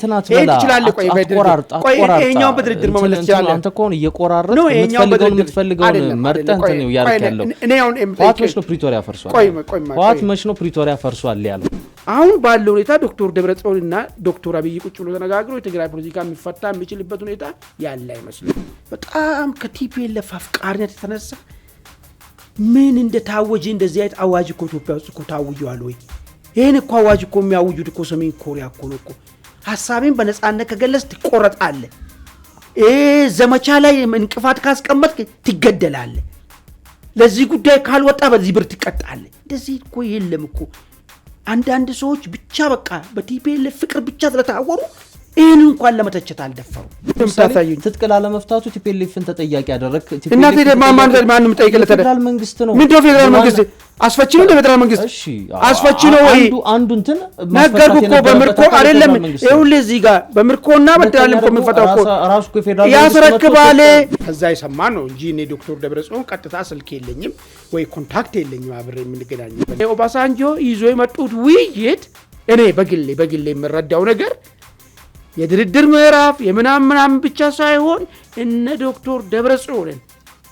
እንትና ትበላ ይሄኛው በድርድር መመለስ ይችላል። አንተ ኮን እየቆራረጥ የምትፈልገውን መርጠህ እንትን ነው ያልከለው። ህወሓት መች ነው ፕሪቶሪያ ፈርሷል? ህወሓት መች ነው ፕሪቶሪያ ፈርሷል ያለው? አሁን ባለው ሁኔታ ዶክተር ደብረጽዮንና ዶክተር አብይ ቁጭ ብሎ ተነጋግረው የትግራይ ፖለቲካ የሚፈታ የሚችልበት ሁኔታ ያለ አይመስልም። በጣም ከቲፒኤልኤፍ አፍቃሪነት የተነሳ ምን እንደታወጀ እንደዚህ አይነት አዋጅ እኮ ኢትዮጵያ ውስጥ እኮ ታውጇል ወይ? ይሄን እኮ አዋጅ እኮ የሚያውጁት እኮ ሰሜን ኮሪያ እኮ ነው እኮ። ሐሳቤን በነጻነት ከገለጽ ትቆረጣለህ፣ ዘመቻ ላይ እንቅፋት ካስቀመጥክ ትገደላለህ፣ ለዚህ ጉዳይ ካልወጣ በዚህ ብር ትቀጣለህ። እንደዚህ እኮ የለም እኮ። አንዳንድ ሰዎች ብቻ በቃ በቲፒኤልኤፍ ፍቅር ብቻ ስለታወሩ ይህን እንኳን ለመተቸት አልደፈሩ። ትጥቅ ላለመፍታቱ ቲፒኤልኤፍን ተጠያቂ ያደረግ እና ማንም ጠይቅለት ፌደራል መንግስት ነው። ምንድነው ፌደራል መንግስት? አስፈቺ ነው ፌደራል መንግስት? እሺ አስፈቺ ነው ወይ? አንዱ እንትን ነገርኩ እኮ በምርኮ አይደለም። ይኸውልህ እዚህ ጋር በምርኮና በፌደራል እኮ የምንፈታው እኮ ራሱ እኮ ፌደራል ያስረክባል። ከዛ የሰማ ነው እንጂ እኔ ዶክተር ደብረጽዮን ቀጥታ ስልክ የለኝም ወይ ኮንታክት የለኝም አብሬ የምንገናኝበት። ኦባሳንጆ ይዞ የመጡት ውይይት እኔ በግሌ የምረዳው ነገር የድርድር ምዕራፍ የምናምን ብቻ ሳይሆን እነ ዶክተር ደብረጽዮንን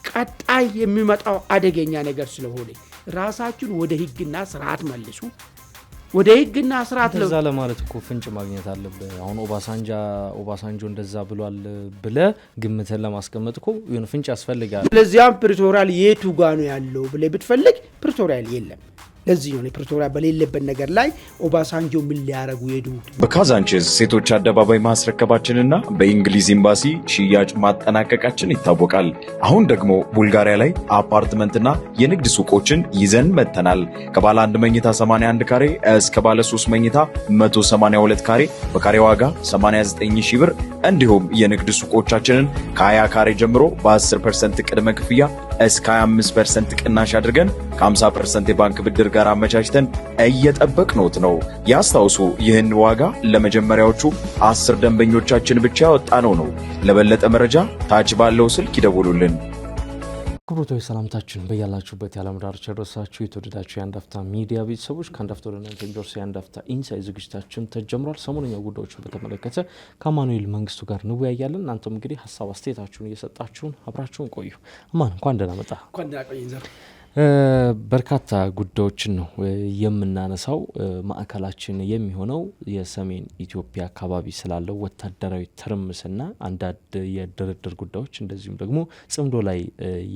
ቀጣይ የሚመጣው አደገኛ ነገር ስለሆነ ራሳችሁን ወደ ህግና ስርዓት መልሱ። ወደ ህግና ስርዓት ለዛ ለማለት እኮ ፍንጭ ማግኘት አለበት። አሁን ኦባሳንጆ እንደዛ ብሏል ብለ ግምትን ለማስቀመጥ እኮ የሆነ ፍንጭ ያስፈልጋል። ለዚያም ፕሪቶሪያል የቱ ጋር ነው ያለው ብለ ብትፈልግ ፕሪቶሪያል የለም። ለዚህ ነው ፕሪቶሪያ በሌለበት ነገር ላይ ኦባሳንጆ ምን ሊያረጉ ሄዱት? በካዛንቺስ ሴቶች አደባባይ ማስረከባችንና በእንግሊዝ ኤምባሲ ሽያጭ ማጠናቀቃችን ይታወቃል። አሁን ደግሞ ቡልጋሪያ ላይ አፓርትመንትና የንግድ ሱቆችን ይዘን መጥተናል። ከባለ 1 መኝታ 81 ካሬ እስከ ባለ 3 መኝታ 182 ካሬ በካሬ ዋጋ 89,000 ብር እንዲሁም የንግድ ሱቆቻችንን ከ20 ካሬ ጀምሮ በ10% ቅድመ ክፍያ እስከ 25% ቅናሽ አድርገን ከ50% የባንክ ብድር ጋር አመቻችተን እየጠበቅነዎት ነው። ያስታውሱ፣ ይህን ዋጋ ለመጀመሪያዎቹ 10 ደንበኞቻችን ብቻ ያወጣነው ነው። ለበለጠ መረጃ ታች ባለው ስልክ ይደውሉልን። ክቡራቶች ሰላምታችን በያላችሁበት የዓለም ዳርቻ ደረሳችሁ። የተወደዳችሁ የአንድ አፍታ ሚዲያ ቤተሰቦች ከአንድ አፍታ ወደ እናንተ የሚደርሱ የአንድ አፍታ ኢንሳይድ ዝግጅታችን ተጀምሯል። ሰሞነኛ ጉዳዮችን በተመለከተ ከአማኑኤል መንግስቱ ጋር እንወያያለን። እናንተም እንግዲህ ሀሳብ አስተያየታችሁን እየሰጣችሁን አብራችሁን ቆዩ። አማን እንኳን ደህና መጣ። በርካታ ጉዳዮችን ነው የምናነሳው። ማዕከላችን የሚሆነው የሰሜን ኢትዮጵያ አካባቢ ስላለው ወታደራዊ ትርምስና አንዳንድ የድርድር ጉዳዮች እንደዚሁም ደግሞ ጽምዶ ላይ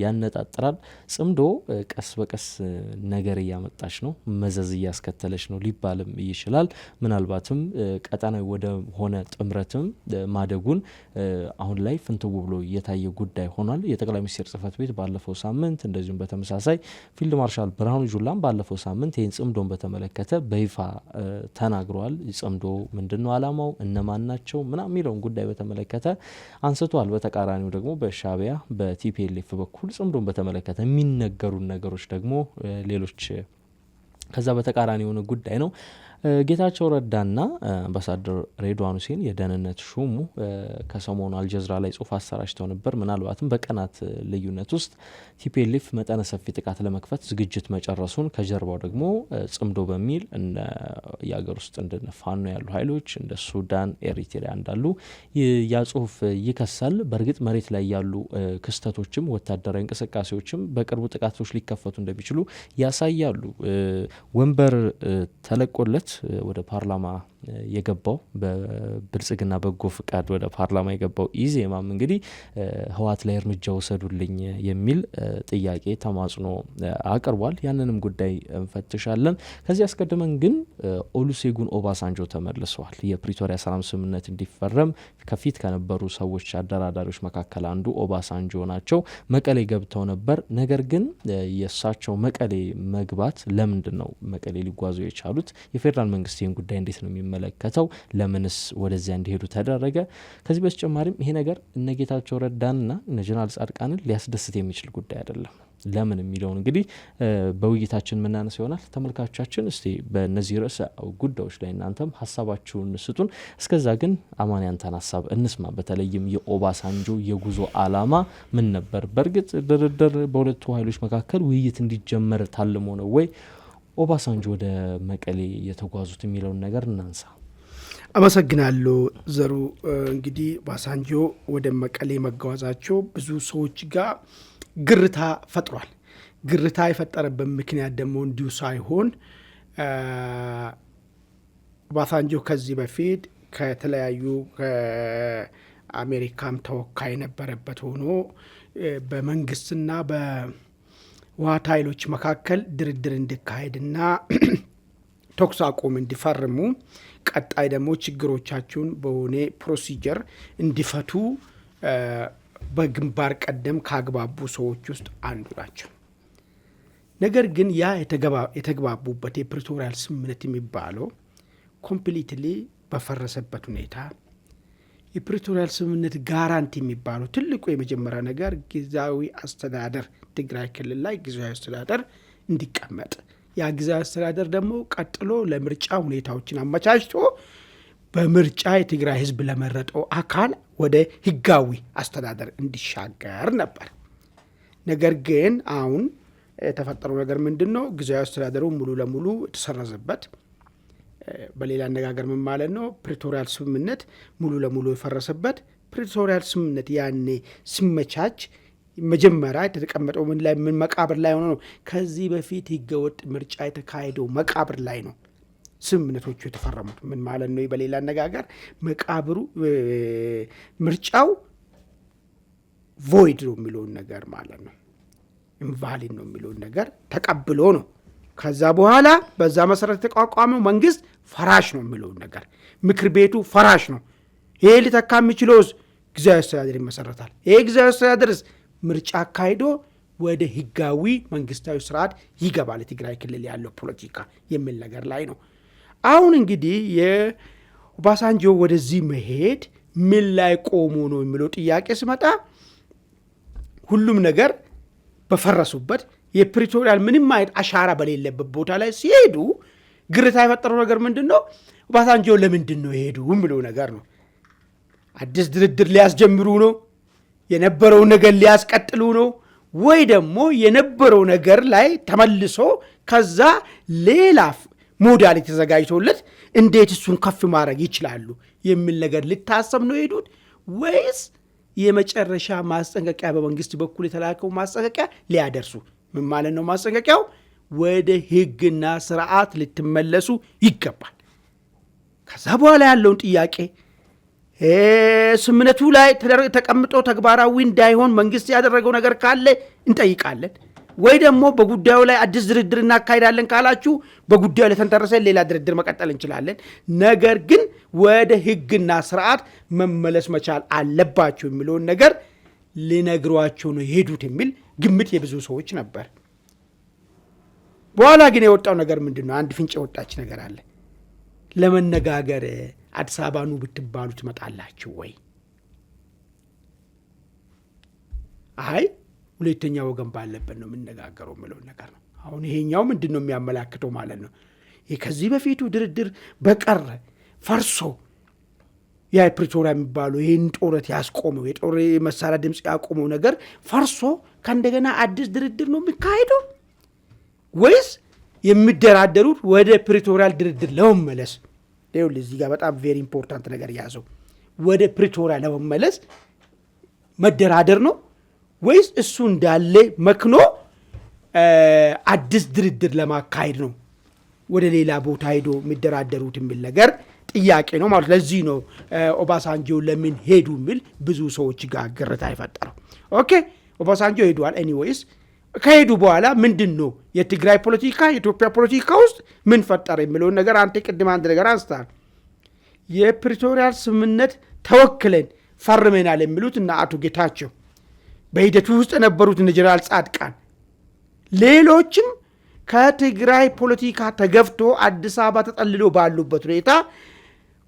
ያነጣጥራል። ጽምዶ ቀስ በቀስ ነገር እያመጣች ነው፣ መዘዝ እያስከተለች ነው ሊባልም ይችላል። ምናልባትም ቀጠናዊ ወደ ሆነ ጥምረትም ማደጉን አሁን ላይ ፍንትው ብሎ የታየ ጉዳይ ሆኗል። የጠቅላይ ሚኒስትር ጽህፈት ቤት ባለፈው ሳምንት እንደዚሁም በተመሳሳይ ፊልድ ማርሻል ብርሃኑ ጁላም ባለፈው ሳምንት ይህን ጽምዶን በተመለከተ በይፋ ተናግረዋል። ጽምዶ ምንድነው ዓላማው፣ እነማን ናቸው ምናምን የሚለውን ጉዳይ በተመለከተ አንስቷል። በተቃራኒው ደግሞ በሻዕቢያ በቲፒኤልኤፍ በኩል ጽምዶን በተመለከተ የሚነገሩ ነገሮች ደግሞ ሌሎች ከዛ በተቃራኒ የሆነ ጉዳይ ነው። ጌታቸው ረዳና አምባሳደር ሬድዋን ሁሴን የደህንነት ሹሙ ከሰሞኑ አልጀዝራ ላይ ጽሁፍ አሰራጭተው ነበር። ምናልባትም በቀናት ልዩነት ውስጥ ቲፒኤልኤፍ መጠነ ሰፊ ጥቃት ለመክፈት ዝግጅት መጨረሱን ከጀርባው ደግሞ ጽምዶ በሚል የሀገር ውስጥ እንደ ፋኖ ያሉ ኃይሎች እንደ ሱዳን፣ ኤሪትሪያ እንዳሉ ያ ጽሁፍ ይከሳል። በእርግጥ መሬት ላይ ያሉ ክስተቶችም ወታደራዊ እንቅስቃሴዎችም በቅርቡ ጥቃቶች ሊከፈቱ እንደሚችሉ ያሳያሉ። ወንበር ተለቆለት ወደ ፓርላማ የገባው በብልጽግና በጎ ፍቃድ ወደ ፓርላማ የገባው ኢዜማም እንግዲህ ህወሓት ላይ እርምጃ ወሰዱልኝ የሚል ጥያቄ ተማጽኖ አቅርቧል። ያንንም ጉዳይ እንፈትሻለን። ከዚህ አስቀድመን ግን ኦሉሴጉን ኦባሳንጆ ተመልሰዋል። የፕሪቶሪያ ሰላም ስምምነት እንዲፈረም ከፊት ከነበሩ ሰዎች አደራዳሪዎች መካከል አንዱ ኦባሳንጆ ናቸው። መቀሌ ገብተው ነበር። ነገር ግን የእሳቸው መቀሌ መግባት ለምንድን ነው መቀሌ ሊጓዙ የቻሉት? የፌዴራል መንግስት ይህን ጉዳይ እንዴት ነው የሚመለከተው? ለምንስ ወደዚያ እንዲሄዱ ተደረገ? ከዚህ በተጨማሪም ይሄ ነገር እነ ጌታቸው ረዳንና እነ ጀነራል ጻድቃንን ሊያስደስት የሚችል ጉዳይ አይደለም። ለምን የሚለውን እንግዲህ በውይይታችን የምናነሳ ይሆናል። ተመልካቾቻችን እስቲ በእነዚህ ርዕሰ ጉዳዮች ላይ እናንተም ሀሳባችሁን ስጡን። እስከዛ ግን አማን ያንተን ሀሳብ እንስማ። በተለይም የኦባሳንጆ የጉዞ አላማ ምን ነበር? በእርግጥ ድርድር በሁለቱ ኃይሎች መካከል ውይይት እንዲጀመር ታልሞ ነው ወይ ኦባሳንጆ ወደ መቀሌ የተጓዙት የሚለውን ነገር እናንሳ። አመሰግናለሁ ዘሩ። እንግዲህ ኦባሳንጆ ወደ መቀሌ መጓዛቸው ብዙ ሰዎች ጋር ግርታ ፈጥሯል። ግርታ የፈጠረበት ምክንያት ደግሞ እንዲሁ ሳይሆን ኦባሳንጆ ከዚህ በፊት ከተለያዩ ከአሜሪካም ተወካይ የነበረበት ሆኖ በመንግስትና በህወሓት ኃይሎች መካከል ድርድር እንዲካሄድና ተኩስ አቁም እንዲፈርሙ ቀጣይ ደግሞ ችግሮቻቸውን በሆነ ፕሮሲጀር እንዲፈቱ በግንባር ቀደም ካግባቡ ሰዎች ውስጥ አንዱ ናቸው። ነገር ግን ያ የተግባቡበት የፕሪቶሪያል ስምምነት የሚባለው ኮምፕሊትሊ በፈረሰበት ሁኔታ የፕሪቶሪያል ስምምነት ጋራንቲ የሚባለው ትልቁ የመጀመሪያ ነገር ጊዜያዊ አስተዳደር ትግራይ ክልል ላይ ጊዜያዊ አስተዳደር እንዲቀመጥ፣ ያ ጊዜያዊ አስተዳደር ደግሞ ቀጥሎ ለምርጫ ሁኔታዎችን አመቻችቶ በምርጫ የትግራይ ህዝብ ለመረጠው አካል ወደ ህጋዊ አስተዳደር እንዲሻገር ነበር። ነገር ግን አሁን የተፈጠረው ነገር ምንድነው? ጊዜያዊ አስተዳደሩ ሙሉ ለሙሉ የተሰረዘበት፣ በሌላ አነጋገር ምን ማለት ነው? ፕሪቶሪያል ስምምነት ሙሉ ለሙሉ የፈረሰበት። ፕሪቶሪያል ስምምነት ያኔ ሲመቻች መጀመሪያ የተቀመጠው ምን መቃብር ላይ ሆኖ ነው? ከዚህ በፊት ህገወጥ ምርጫ የተካሄደው መቃብር ላይ ነው ስምምነቶቹ የተፈረሙት። ምን ማለት ነው? በሌላ አነጋገር መቃብሩ ምርጫው ቮይድ ነው የሚለውን ነገር ማለት ነው፣ ኢንቫሊድ ነው የሚለውን ነገር ተቀብሎ ነው። ከዛ በኋላ በዛ መሰረት የተቋቋመው መንግስት ፈራሽ ነው የሚለውን ነገር፣ ምክር ቤቱ ፈራሽ ነው፣ ይሄ ሊተካ የሚችለው ጊዜያዊ አስተዳደር ይመሰረታል። ይሄ ጊዜያዊ አስተዳደርስ ምርጫ አካሂዶ ወደ ህጋዊ መንግስታዊ ስርዓት ይገባል የትግራይ ክልል ያለው ፖለቲካ የሚል ነገር ላይ ነው። አሁን እንግዲህ የኦባሳንጆ ወደዚህ መሄድ ምን ላይ ቆሙ ነው የሚለው ጥያቄ ሲመጣ ሁሉም ነገር በፈረሱበት የፕሪቶሪያል ምንም አይነት አሻራ በሌለበት ቦታ ላይ ሲሄዱ ግርታ የፈጠረው ነገር ምንድን ነው? ኦባሳንጆ ለምንድን ነው የሄዱ የሚለው ነገር ነው። አዲስ ድርድር ሊያስጀምሩ ነው? የነበረው ነገር ሊያስቀጥሉ ነው? ወይ ደግሞ የነበረው ነገር ላይ ተመልሶ ከዛ ሌላ ሞዳሊቲ ተዘጋጅቶለት እንዴት እሱን ከፍ ማድረግ ይችላሉ የሚል ነገር ሊታሰብ ነው የሄዱት? ወይስ የመጨረሻ ማስጠንቀቂያ በመንግስት በኩል የተላከው ማስጠንቀቂያ ሊያደርሱ? ምን ማለት ነው ማስጠንቀቂያው? ወደ ህግና ስርዓት ልትመለሱ ይገባል። ከዛ በኋላ ያለውን ጥያቄ ስምምነቱ ላይ ተቀምጦ ተግባራዊ እንዳይሆን መንግስት ያደረገው ነገር ካለ እንጠይቃለን። ወይ ደግሞ በጉዳዩ ላይ አዲስ ድርድር እናካሄዳለን ካላችሁ በጉዳዩ ላይ ተንተርሰን ሌላ ድርድር መቀጠል እንችላለን። ነገር ግን ወደ ህግና ስርዓት መመለስ መቻል አለባቸው የሚለውን ነገር ሊነግሯቸው ነው የሄዱት የሚል ግምት የብዙ ሰዎች ነበር። በኋላ ግን የወጣው ነገር ምንድን ነው? አንድ ፍንጭ የወጣች ነገር አለ። ለመነጋገር አዲስ አበባ ኑ ብትባሉ ትመጣላችሁ ወይ? አይ ሁለተኛ ወገን ባለበት ነው የምንነጋገረው የሚለው ነገር ነው። አሁን ይሄኛው ምንድን ነው የሚያመላክተው ማለት ነው? ከዚህ በፊቱ ድርድር በቀረ ፈርሶ ያ ፕሪቶሪያ የሚባለው ይህን ጦርነት ያስቆመው የጦር መሳሪያ ድምፅ ያቆመው ነገር ፈርሶ ከእንደገና አዲስ ድርድር ነው የሚካሄደው? ወይስ የሚደራደሩት ወደ ፕሪቶሪያል ድርድር ለመመለስ? ይኸውልህ እዚህ ጋር በጣም ቬሪ ኢምፖርታንት ነገር ያዘው። ወደ ፕሪቶሪያ ለመመለስ መደራደር ነው ወይስ እሱ እንዳለ መክኖ አዲስ ድርድር ለማካሄድ ነው ወደ ሌላ ቦታ ሄዶ የሚደራደሩት የሚል ነገር ጥያቄ ነው ማለት። ለዚህ ነው ኦባሳንጆ ለምን ሄዱ የሚል ብዙ ሰዎች ጋር ግርታ የፈጠረው። ኦኬ ኦባሳንጆ ሄዷል። ኤኒዌይስ ከሄዱ በኋላ ምንድን ነው የትግራይ ፖለቲካ የኢትዮጵያ ፖለቲካ ውስጥ ምን ፈጠረ የሚለውን ነገር አንተ ቅድም አንድ ነገር አንስታል። የፕሪቶሪያል ስምምነት ተወክለን ፈርመናል የሚሉት እና አቶ ጌታቸው በሂደቱ ውስጥ የነበሩት እነ ጀነራል ጻድቃን ሌሎችም ከትግራይ ፖለቲካ ተገፍቶ አዲስ አበባ ተጠልሎ ባሉበት ሁኔታ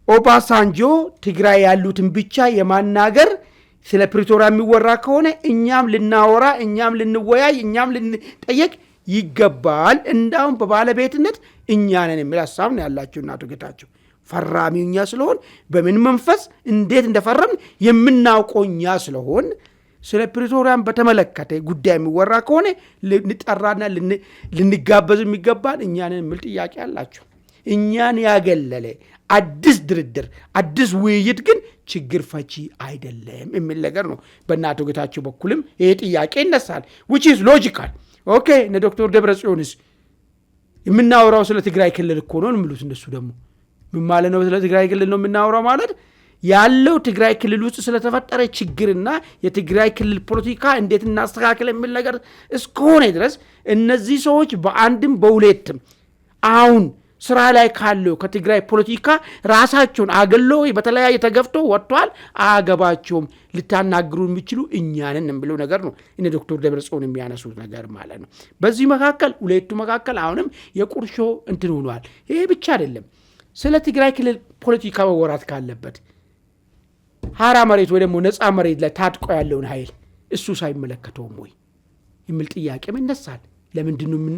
ኦባሳንጆ ትግራይ ያሉትን ብቻ የማናገር ስለ ፕሪቶሪያ የሚወራ ከሆነ እኛም ልናወራ፣ እኛም ልንወያይ፣ እኛም ልንጠየቅ ይገባል። እንዳውም በባለቤትነት እኛ ነን የሚል ሀሳብ ነው ያላቸው እና አቶ ጌታቸው ፈራሚው እኛ ስለሆን በምን መንፈስ እንዴት እንደፈረምን የምናውቀው እኛ ስለሆን ስለ ፕሪቶሪያን በተመለከተ ጉዳይ የሚወራ ከሆነ ልንጠራና ልንጋበዝ የሚገባን እኛን የሚል ጥያቄ አላቸው። እኛን ያገለለ አዲስ ድርድር አዲስ ውይይት ግን ችግር ፈቺ አይደለም የሚል ነገር ነው በእናቶ ጌታቸው በኩልም ይሄ ጥያቄ ይነሳል which is logical ኦኬ እነ ዶክተር ደብረጽዮንስ የምናወራው ስለ ትግራይ ክልል እኮ ነው የሚሉት እነሱ ደግሞ ምን ማለት ነው ስለ ትግራይ ክልል ነው የምናወራው ማለት ያለው ትግራይ ክልል ውስጥ ስለተፈጠረ ችግርና የትግራይ ክልል ፖለቲካ እንዴት እናስተካክል የሚል ነገር እስከሆነ ድረስ እነዚህ ሰዎች በአንድም በሁለትም አሁን ስራ ላይ ካለው ከትግራይ ፖለቲካ ራሳቸውን አገለው በተለያየ ተገፍቶ ወጥቷል አገባቸውም ልታናግሩ የሚችሉ እኛንን የሚለው ነገር ነው እነ ዶክተር ደብረጽዮን የሚያነሱት ነገር ማለት ነው በዚህ መካከል ሁለቱ መካከል አሁንም የቁርሾ እንትን ሆኗል ይሄ ብቻ አይደለም ስለ ትግራይ ክልል ፖለቲካ መወራት ካለበት ሀራ መሬት ወይ ደግሞ ነፃ መሬት ላይ ታጥቆ ያለውን ኃይል እሱ ሳይመለከተው ወይ የሚል ጥያቄ ይነሳል ለምንድን ነው ምን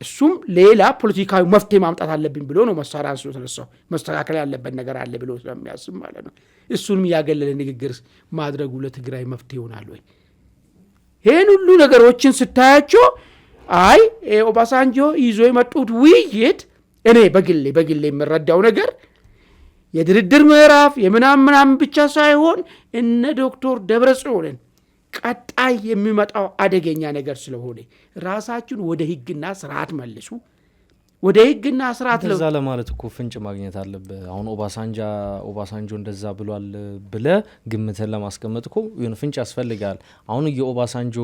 እሱም ሌላ ፖለቲካዊ መፍትሄ ማምጣት አለብኝ ብሎ ነው መሳሪያ አንስቶ ተነሳው መስተካከል ያለበት ነገር አለ ብሎ ስለሚያስብ ማለት ነው እሱንም ያገለለ ንግግር ማድረጉ ለትግራይ መፍትሄ ይሆናል ወይ ይሄን ሁሉ ነገሮችን ስታያቸው አይ ኦባሳንጆ ይዞ የመጡት ውይይት እኔ በግሌ የምረዳው ነገር የድርድር ምዕራፍ የምናምን ብቻ ሳይሆን እነ ዶክተር ደብረጽዮንን ቀጣይ የሚመጣው አደገኛ ነገር ስለሆነ ራሳችሁን ወደ ህግና ስርዓት መልሱ ወደ ህግና ስርዓት ለዛ ለማለት እኮ ፍንጭ ማግኘት አለበት አሁን ኦባሳንጆ እንደዛ ብሏል ብለ ግምተን ለማስቀመጥ እኮ የሆነ ፍንጭ ያስፈልጋል አሁን የኦባሳንጆ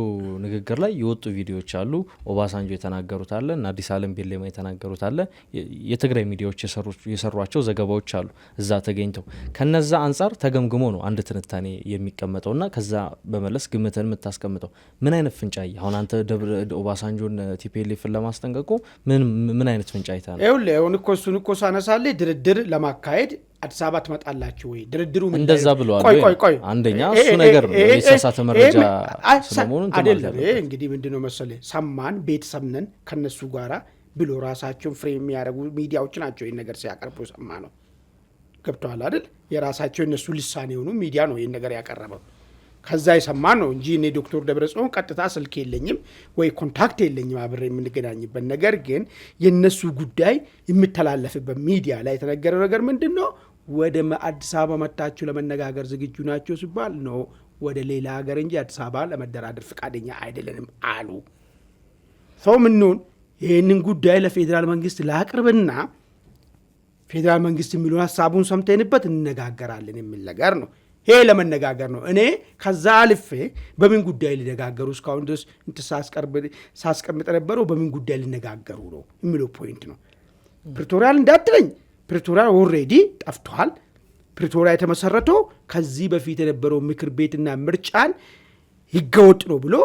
ንግግር ላይ የወጡ ቪዲዮዎች አሉ ኦባሳንጆ የተናገሩት አለ እና አዲስ ዓለም ቤሌማ የተናገሩት አለ የትግራይ ሚዲያዎች የሰሯቸው ዘገባዎች አሉ እዛ ተገኝተው ከነዛ አንፃር ተገምግሞ ነው አንድ ትንታኔ የሚቀመጠውና ከዛ በመለስ ግምተን የምታስቀምጠው ምን አይነት ፍንጭ አሁን አንተ ኦባሳንጆን ቲፒኤልኤፍን ለማስጠንቀቁ ምን አይነት ፍንጭ አይታል ይሁን እኮ እሱን እኮ ሳነሳለ ድርድር ለማካሄድ አዲስ አበባ ትመጣላችሁ ወይ ድርድሩ ምን እንደዛ ብለዋል ቆይ አንደኛ እሱ ነገር ነው የሳሳተ መረጃ ስለሆነ አይደለም እንግዲህ ምንድነው መሰለህ ሰማን ቤተሰብነን ከነሱ ጋራ ብሎ ራሳቸውን ፍሬም የሚያደርጉ ሚዲያዎች ናቸው ይሄን ነገር ሲያቀርቡ ሰማ ነው ገብቷል አይደል የራሳቸው እነሱ ልሳኔ ሆኑ ሚዲያ ነው ይሄን ነገር ያቀረበው ከዛ ይሰማን ነው እንጂ እኔ ዶክተር ደብረጽዮን ቀጥታ ስልክ የለኝም ወይ ኮንታክት የለኝም አብሬ የምንገናኝበት ነገር ግን የነሱ ጉዳይ የሚተላለፍበት ሚዲያ ላይ የተነገረው ነገር ምንድነው ወደ አዲስ አበባ መጣችሁ ለመነጋገር ዝግጁ ናቸው ሲባል ነው ወደ ሌላ ሀገር እንጂ አዲስ አበባ ለመደራደር ፍቃደኛ አይደለንም አሉ ሰው ምንሆን ይሄንን ጉዳይ ለፌደራል መንግስት ላቅርብና ፌደራል መንግስት የሚሉን ሐሳቡን ሰምተንበት እንነጋገራለን የሚል ነገር ነው ይሄ ለመነጋገር ነው እኔ ከዛ አልፌ በምን ጉዳይ ሊነጋገሩ እስካሁን ድረስ ሳስቀምጥ ነበረው በምን ጉዳይ ሊነጋገሩ ነው የሚለው ፖይንት ነው ፕሪቶሪያል እንዳትለኝ ፕሪቶሪያል ኦልሬዲ ጠፍቷል ፕሪቶሪያ የተመሰረተው ከዚህ በፊት የነበረው ምክር ቤትና ምርጫን ይገወጥ ነው ብሎ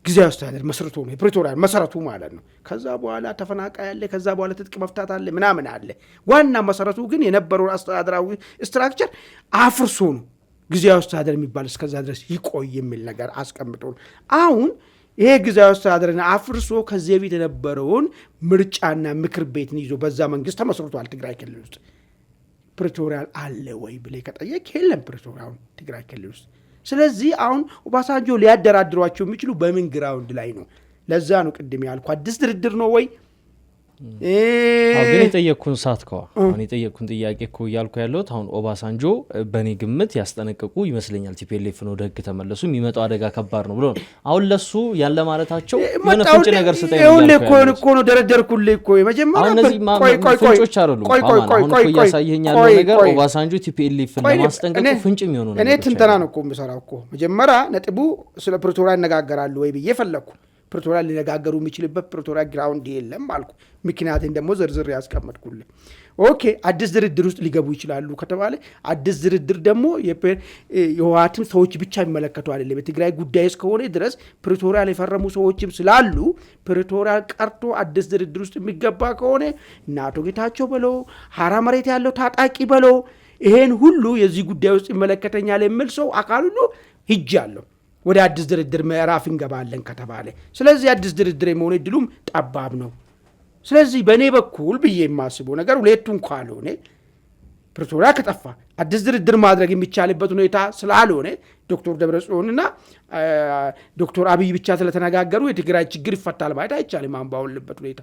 ጊዜያዊ አስተዳደር መስርቶ ነው የፕሪቶሪያል መሰረቱ ማለት ነው ከዛ በኋላ ተፈናቃይ ያለ ከዛ በኋላ ትጥቅ መፍታት አለ ምናምን አለ ዋና መሰረቱ ግን የነበረው አስተዳደራዊ ስትራክቸር አፍርሶ ነው ጊዜያዊ አስተዳደር የሚባል እስከዛ ድረስ ይቆይ የሚል ነገር አስቀምጦ አሁን ይሄ ጊዜያዊ አስተዳደርን አፍርሶ ከዚህ በፊት የነበረውን ምርጫና ምክር ቤትን ይዞ በዛ መንግስት ተመስርቷል ትግራይ ክልል ውስጥ ፕሪቶሪያል አለ ወይ ብለህ ከጠየቅ የለም ፕሪቶሪያል ትግራይ ክልል ውስጥ ስለዚህ አሁን ኦባሳንጆ ሊያደራድሯቸው የሚችሉ በምን ግራውንድ ላይ ነው ለዛ ነው ቅድም ያልኩ አዲስ ድርድር ነው ወይ ግን የጠየቅኩን ሳትከዋ አሁን የጠየቅኩን ጥያቄ እኮ እያልኩ ያለሁት አሁን ኦባሳንጆ በእኔ ግምት ያስጠነቀቁ ይመስለኛል ቲፒኤልኤፍን ወደ ህግ ተመለሱ የሚመጣው አደጋ ከባድ ነው ብሎ ነው አሁን ለሱ ያለ ማለታቸው የሆነ ፍንጭ ነገር ስጠኝ ይኸውልህ እኮ ነው ደረደርኩልህ እኮ የመጀመሪያ ፍንጮች አይደሉም አሁን እኮ እያሳየኸኝ ያለው ነገር ኦባሳንጆ ቲፒኤልኤፍን ለማስጠንቀቁ ፍንጭ የሚሆኑ እኔ ትንተና ነው እኮ የምሰራው እኮ መጀመሪያ ነጥቡ ስለ ፕሪቶሪያ እነጋገራሉ ወይ ብዬ ፈለግኩ ፕሪቶሪያ ሊነጋገሩ የሚችልበት ፕሪቶሪያ ግራውንድ የለም አልኩ ምክንያቱም ደግሞ ዝርዝር ያስቀመጥኩልህ ኦኬ አዲስ ድርድር ውስጥ ሊገቡ ይችላሉ ከተባለ አዲስ ድርድር ደግሞ የህወሓትም ሰዎች ብቻ የሚመለከቱ አይደለም የትግራይ ጉዳይ እስከሆነ ድረስ ፕሪቶሪያ የፈረሙ ሰዎችም ስላሉ ፕሪቶሪያ ቀርቶ አዲስ ድርድር ውስጥ የሚገባ ከሆነ እና አቶ ጌታቸው በለው ሀራ መሬት ያለው ታጣቂ በለው ይሄን ሁሉ የዚህ ጉዳይ ውስጥ ይመለከተኛል የሚል ሰው አካል ሁሉ ሂጅ አለው ወደ አዲስ ድርድር ምዕራፍ እንገባለን ከተባለ ስለዚህ አዲስ ድርድር የመሆን እድሉም ጠባብ ነው ስለዚህ በእኔ በኩል ብዬ የማስበው ነገር ሁለቱን ካልሆነ ፕሪቶሪያ ከጠፋ አዲስ ድርድር ማድረግ የሚቻልበት ሁኔታ ስላልሆነ ዶክተር ደብረጽዮንና ዶክተር አብይ ብቻ ስለተነጋገሩ የትግራይ ችግር ይፈታል ማለት አይቻልም አንባውልበት ሁኔታ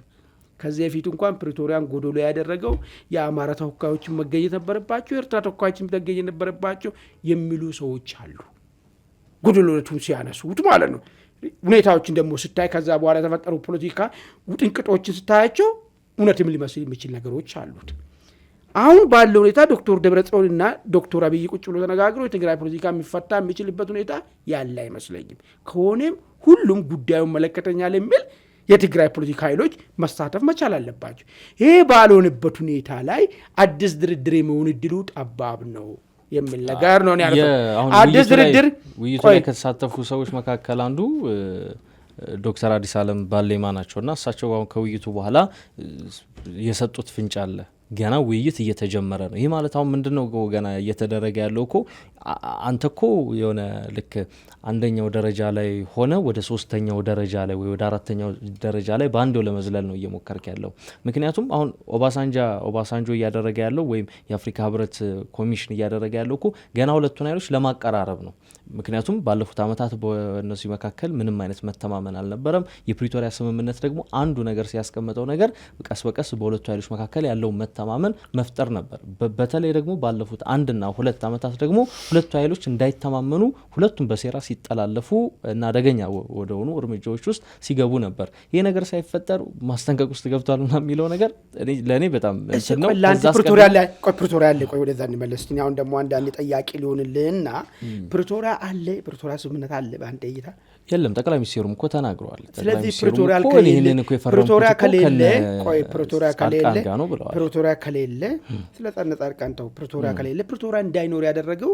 ከዚህ በፊት እንኳን ፕሪቶሪያን ጎዶሎ ያደረገው የአማራ ተወካዮችን መገኘት ነበረባቸው፣ የኤርትራ ተወካዮችን መገኘት ነበረባቸው የሚሉ ሰዎች አሉ። ጎዶሎነቱን ሲያነሱት ማለት ነው። ሁኔታዎችን ደግሞ ስታይ ከዛ በኋላ የተፈጠሩ ፖለቲካ ውጥንቅጦችን ስታያቸው እውነትም ሊመስል የሚችል ነገሮች አሉት። አሁን ባለው ሁኔታ ዶክተር ደብረጽዮንና ዶክተር አብይ ቁጭ ብሎ ተነጋግሮ የትግራይ ፖለቲካ የሚፈታ የሚችልበት ሁኔታ ያለ አይመስለኝም። ከሆነም ሁሉም ጉዳዩን መለከተኛል የሚል የትግራይ ፖለቲካ ኃይሎች መሳተፍ መቻል አለባቸው። ይሄ ባልሆነበት ሁኔታ ላይ አዲስ ድርድር የሚሆን እድሉ ጠባብ ነው የሚል ነገር ነው ያለው። አዲስ ድርድር ውይይቱ ላይ ከተሳተፉ ሰዎች መካከል አንዱ ዶክተር አዲስ አለም ባሌማ ናቸውና እሳቸው አሁን ከውይይቱ በኋላ የሰጡት ፍንጭ አለ። ገና ውይይት እየተጀመረ ነው። ይህ ማለት አሁን ምንድነው ገና እየተደረገ ያለው እኮ አንተ እኮ የሆነ ልክ አንደኛው ደረጃ ላይ ሆነ ወደ ሶስተኛው ደረጃ ላይ ወይ ወደ አራተኛው ደረጃ ላይ በአንዴው ለመዝለል ነው እየሞከርክ ያለው። ምክንያቱም አሁን ኦባሳንጆ እያደረገ ያለው ወይም የአፍሪካ ህብረት ኮሚሽን እያደረገ ያለው እኮ ገና ሁለቱን ኃይሎች ለማቀራረብ ነው። ምክንያቱም ባለፉት ዓመታት በእነሱ መካከል ምንም አይነት መተማመን አልነበረም። የፕሪቶሪያ ስምምነት ደግሞ አንዱ ነገር ሲያስቀምጠው ነገር ቀስ በቀስ በሁለቱ ኃይሎች መካከል ያለው መተማመን መፍጠር ነበር። በተለይ ደግሞ ባለፉት 1 እና 2 ዓመታት ደግሞ ሁለቱ ኃይሎች እንዳይተማመኑ ሁለቱም በሴራ ሲጠላለፉ እና አደገኛ ወደሆኑ እርምጃዎች ውስጥ ሲገቡ ነበር። ይሄ ነገር ሳይፈጠር ማስጠንቀቅ ውስጥ ገብቷል እና የሚለው ነገር ለኔ በጣም ነው። ፕሪቶሪያ አለ ቆይ ወደዛ እንመለስ። አሁን ደግሞ አንዳንድ ጠያቂ ሊሆንልህና ፕሪቶሪያ አለ፣ ፕሪቶሪያ ስምምነት አለ በአንድ እይታ የለም። ጠቅላይ ሚኒስትሩም እኮ ተናግረዋል። ስለዚህ ፕሪቶሪያ ከሌለ ስለ ጻድቃን ተው፣ ፕሪቶሪያ ከሌለ ፕሪቶሪያ እንዳይኖር ያደረገው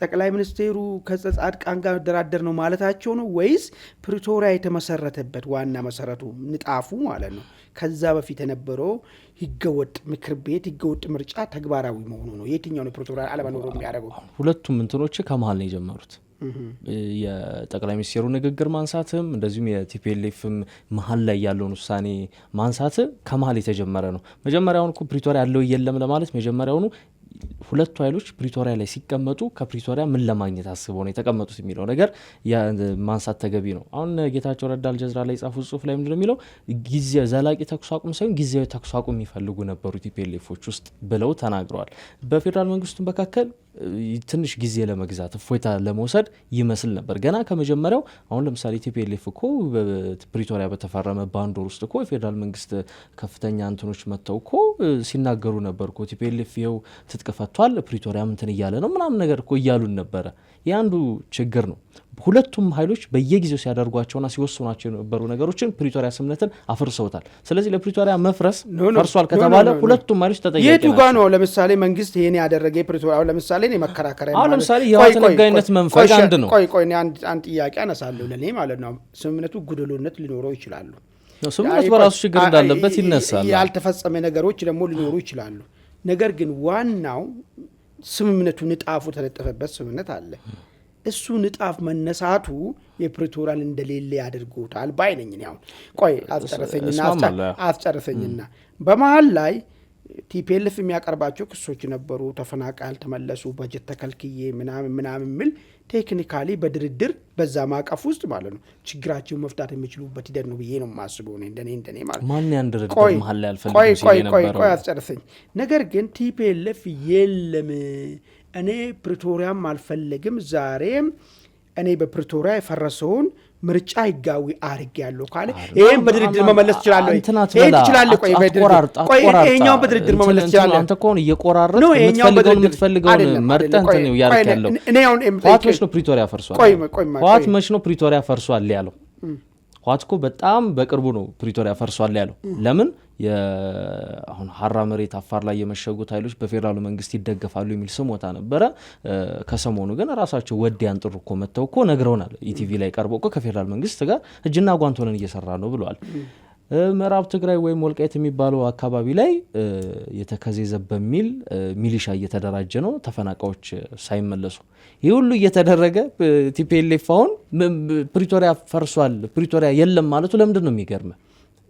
ጠቅላይ ሚኒስትሩ ከጻድቃን ጋር ደራደር ነው ማለታቸው ነው ወይስ ፕሪቶሪያ የተመሰረተበት ዋና መሰረቱ ንጣፉ ማለት ነው ከዛ በፊት የነበረው ህገወጥ ምክር ቤት ህገወጥ ምርጫ ተግባራዊ መሆኑ ነው? የትኛው ነው ፕሪቶሪያ አለመኖሩ የሚያደርገው? ሁለቱም እንትኖች ከመሃል ነው የጀመሩት። የጠቅላይ ሚኒስትሩ ንግግር ማንሳትም እንደዚሁም የቲፒኤልኤፍም መሀል ላይ ያለውን ውሳኔ ማንሳት ከመሀል የተጀመረ ነው። መጀመሪያውኑ ፕሪቶሪያ ያለው የለም ለማለት መጀመሪያውኑ ሁለቱ ኃይሎች ፕሪቶሪያ ላይ ሲቀመጡ ከፕሪቶሪያ ምን ለማግኘት አስበው ነው የተቀመጡት የሚለው ነገር ማንሳት ተገቢ ነው። አሁን ጌታቸው ረዳ አልጀዝራ ላይ ጻፉት ጽሁፍ ላይ ምንድነው የሚለው ጊዜያዊ ዘላቂ ተኩስ አቁም ሳይሆን ጊዜያዊ ተኩስ አቁም የሚፈልጉ ነበሩ ቲፒኤልኤፎች ውስጥ ብለው ተናግረዋል። በፌዴራል መንግስቱ መካከል ትንሽ ጊዜ ለመግዛት እፎይታ ለመውሰድ ይመስል ነበር ገና ከመጀመሪያው። አሁን ለምሳሌ ቲፒኤልኤፍ እኮ ፕሪቶሪያ በተፈረመ በአንድ ወር ውስጥ እኮ የፌዴራል መንግስት ከፍተኛ እንትኖች መጥተው እኮ ሲናገሩ ነበር እኮ ቲፒኤልኤፍ ይኸው ትጥቅ ፈቷል፣ ፕሪቶሪያ እንትን እያለ ነው ምናምን ነገር እኮ እያሉን ነበረ። የአንዱ ችግር ነው። ሁለቱም ኃይሎች በየጊዜው ሲያደርጓቸውና ሲወስኗቸው የነበሩ ነገሮችን ፕሪቶሪያ ስምምነትን አፍርሰውታል። ስለዚህ ለፕሪቶሪያ መፍረስ ፈርሷል ከተባለ ሁለቱም ኃይሎች ተጠያቂ ናቸው። የቱ ጋር ነው ለምሳሌ መንግስት ይሄን ያደረገ ፕሪቶሪያ ለምሳሌ ነው መከራከሪያ አሁን ለምሳሌ የህወሓትን ህጋዊነት መንፈግ አንድ ነው። ቆይ አንድ ጥያቄ አነሳለሁ ለኔ ማለት ነው። ስምምነቱ ጉድሎነት ሊኖረው ይችላሉ። ስምምነቱ በራሱ ችግር እንዳለበት ይነሳል። ያልተፈጸመ ነገሮች ደግሞ ሊኖሩ ይችላሉ። ነገር ግን ዋናው ስምምነቱ ንጣፉ ተለጠፈበት ስምምነት አለ። እሱ ንጣፍ መነሳቱ የፕሪቶሪያን እንደሌለ ያደርጉታል ባይ ነኝ። አሁን ቆይ አስጨርሰኝና በመሀል ላይ ቲፒኤልኤፍ የሚያቀርባቸው ክሶች ነበሩ። ተፈናቃይ አልተመለሱ፣ በጀት ተከልክዬ ምናምን የሚል ቴክኒካሊ በድርድር በዛ ማዕቀፍ ውስጥ ማለት ነው ችግራቸውን መፍታት የሚችሉበት ሂደት ነው ብዬ ነው የማስበው እንደኔ ማለት ማን ያን ድርድር መሀል ላይ አልፈልግም ሲል ነበር። ቆይ አስጨርሰኝ። ነገር ግን ቲፒኤልኤፍ የለም እኔ ፕሪቶሪያም አልፈልግም፣ ዛሬም እኔ በፕሪቶሪያ የፈረሰውን ምርጫ ህጋዊ አርግ ያለው ካለ ይሄን በድርድር መመለስ ይችላል ወይ? ይሄ ይችላል። ቆይ ይሄኛው በድርድር መመለስ ይችላል። አንተ እኮ ነው እየቆራረጥ የምትፈልገውን መርጠህ እንትን ነው ያርክ ያለው። ህወሓት መች ነው ፕሪቶሪያ ፈርሷል? ህወሓት መች ነው ፕሪቶሪያ ፈርሷል ያለው? ህወሓት እኮ በጣም በቅርቡ ነው ፕሪቶሪያ ፈርሷል ያለው። ለምን አሁን ሀራ መሬት አፋር ላይ የመሸጉት ኃይሎች በፌዴራሉ መንግስት ይደገፋሉ የሚል ስሞታ ነበረ። ከሰሞኑ ግን ራሳቸው ወዲያን ጥሩ እኮ መጥተው እኮ ነግረውናል። ኢቲቪ ላይ ቀርቦ እኮ ከፌዴራል መንግስት ጋር እጅና ጓንት ሆነን እየሰራ ነው ብለዋል። ምዕራብ ትግራይ ወይም ወልቃይት የሚባለው አካባቢ ላይ የተከዜዘ በሚል ሚሊሻ እየተደራጀ ነው ተፈናቃዮች ሳይመለሱ። ይህ ሁሉ እየተደረገ ቲፒኤልኤፍ አሁን ፕሪቶሪያ ፈርሷል ፕሪቶሪያ የለም ማለቱ ለምንድን ነው የሚገርም?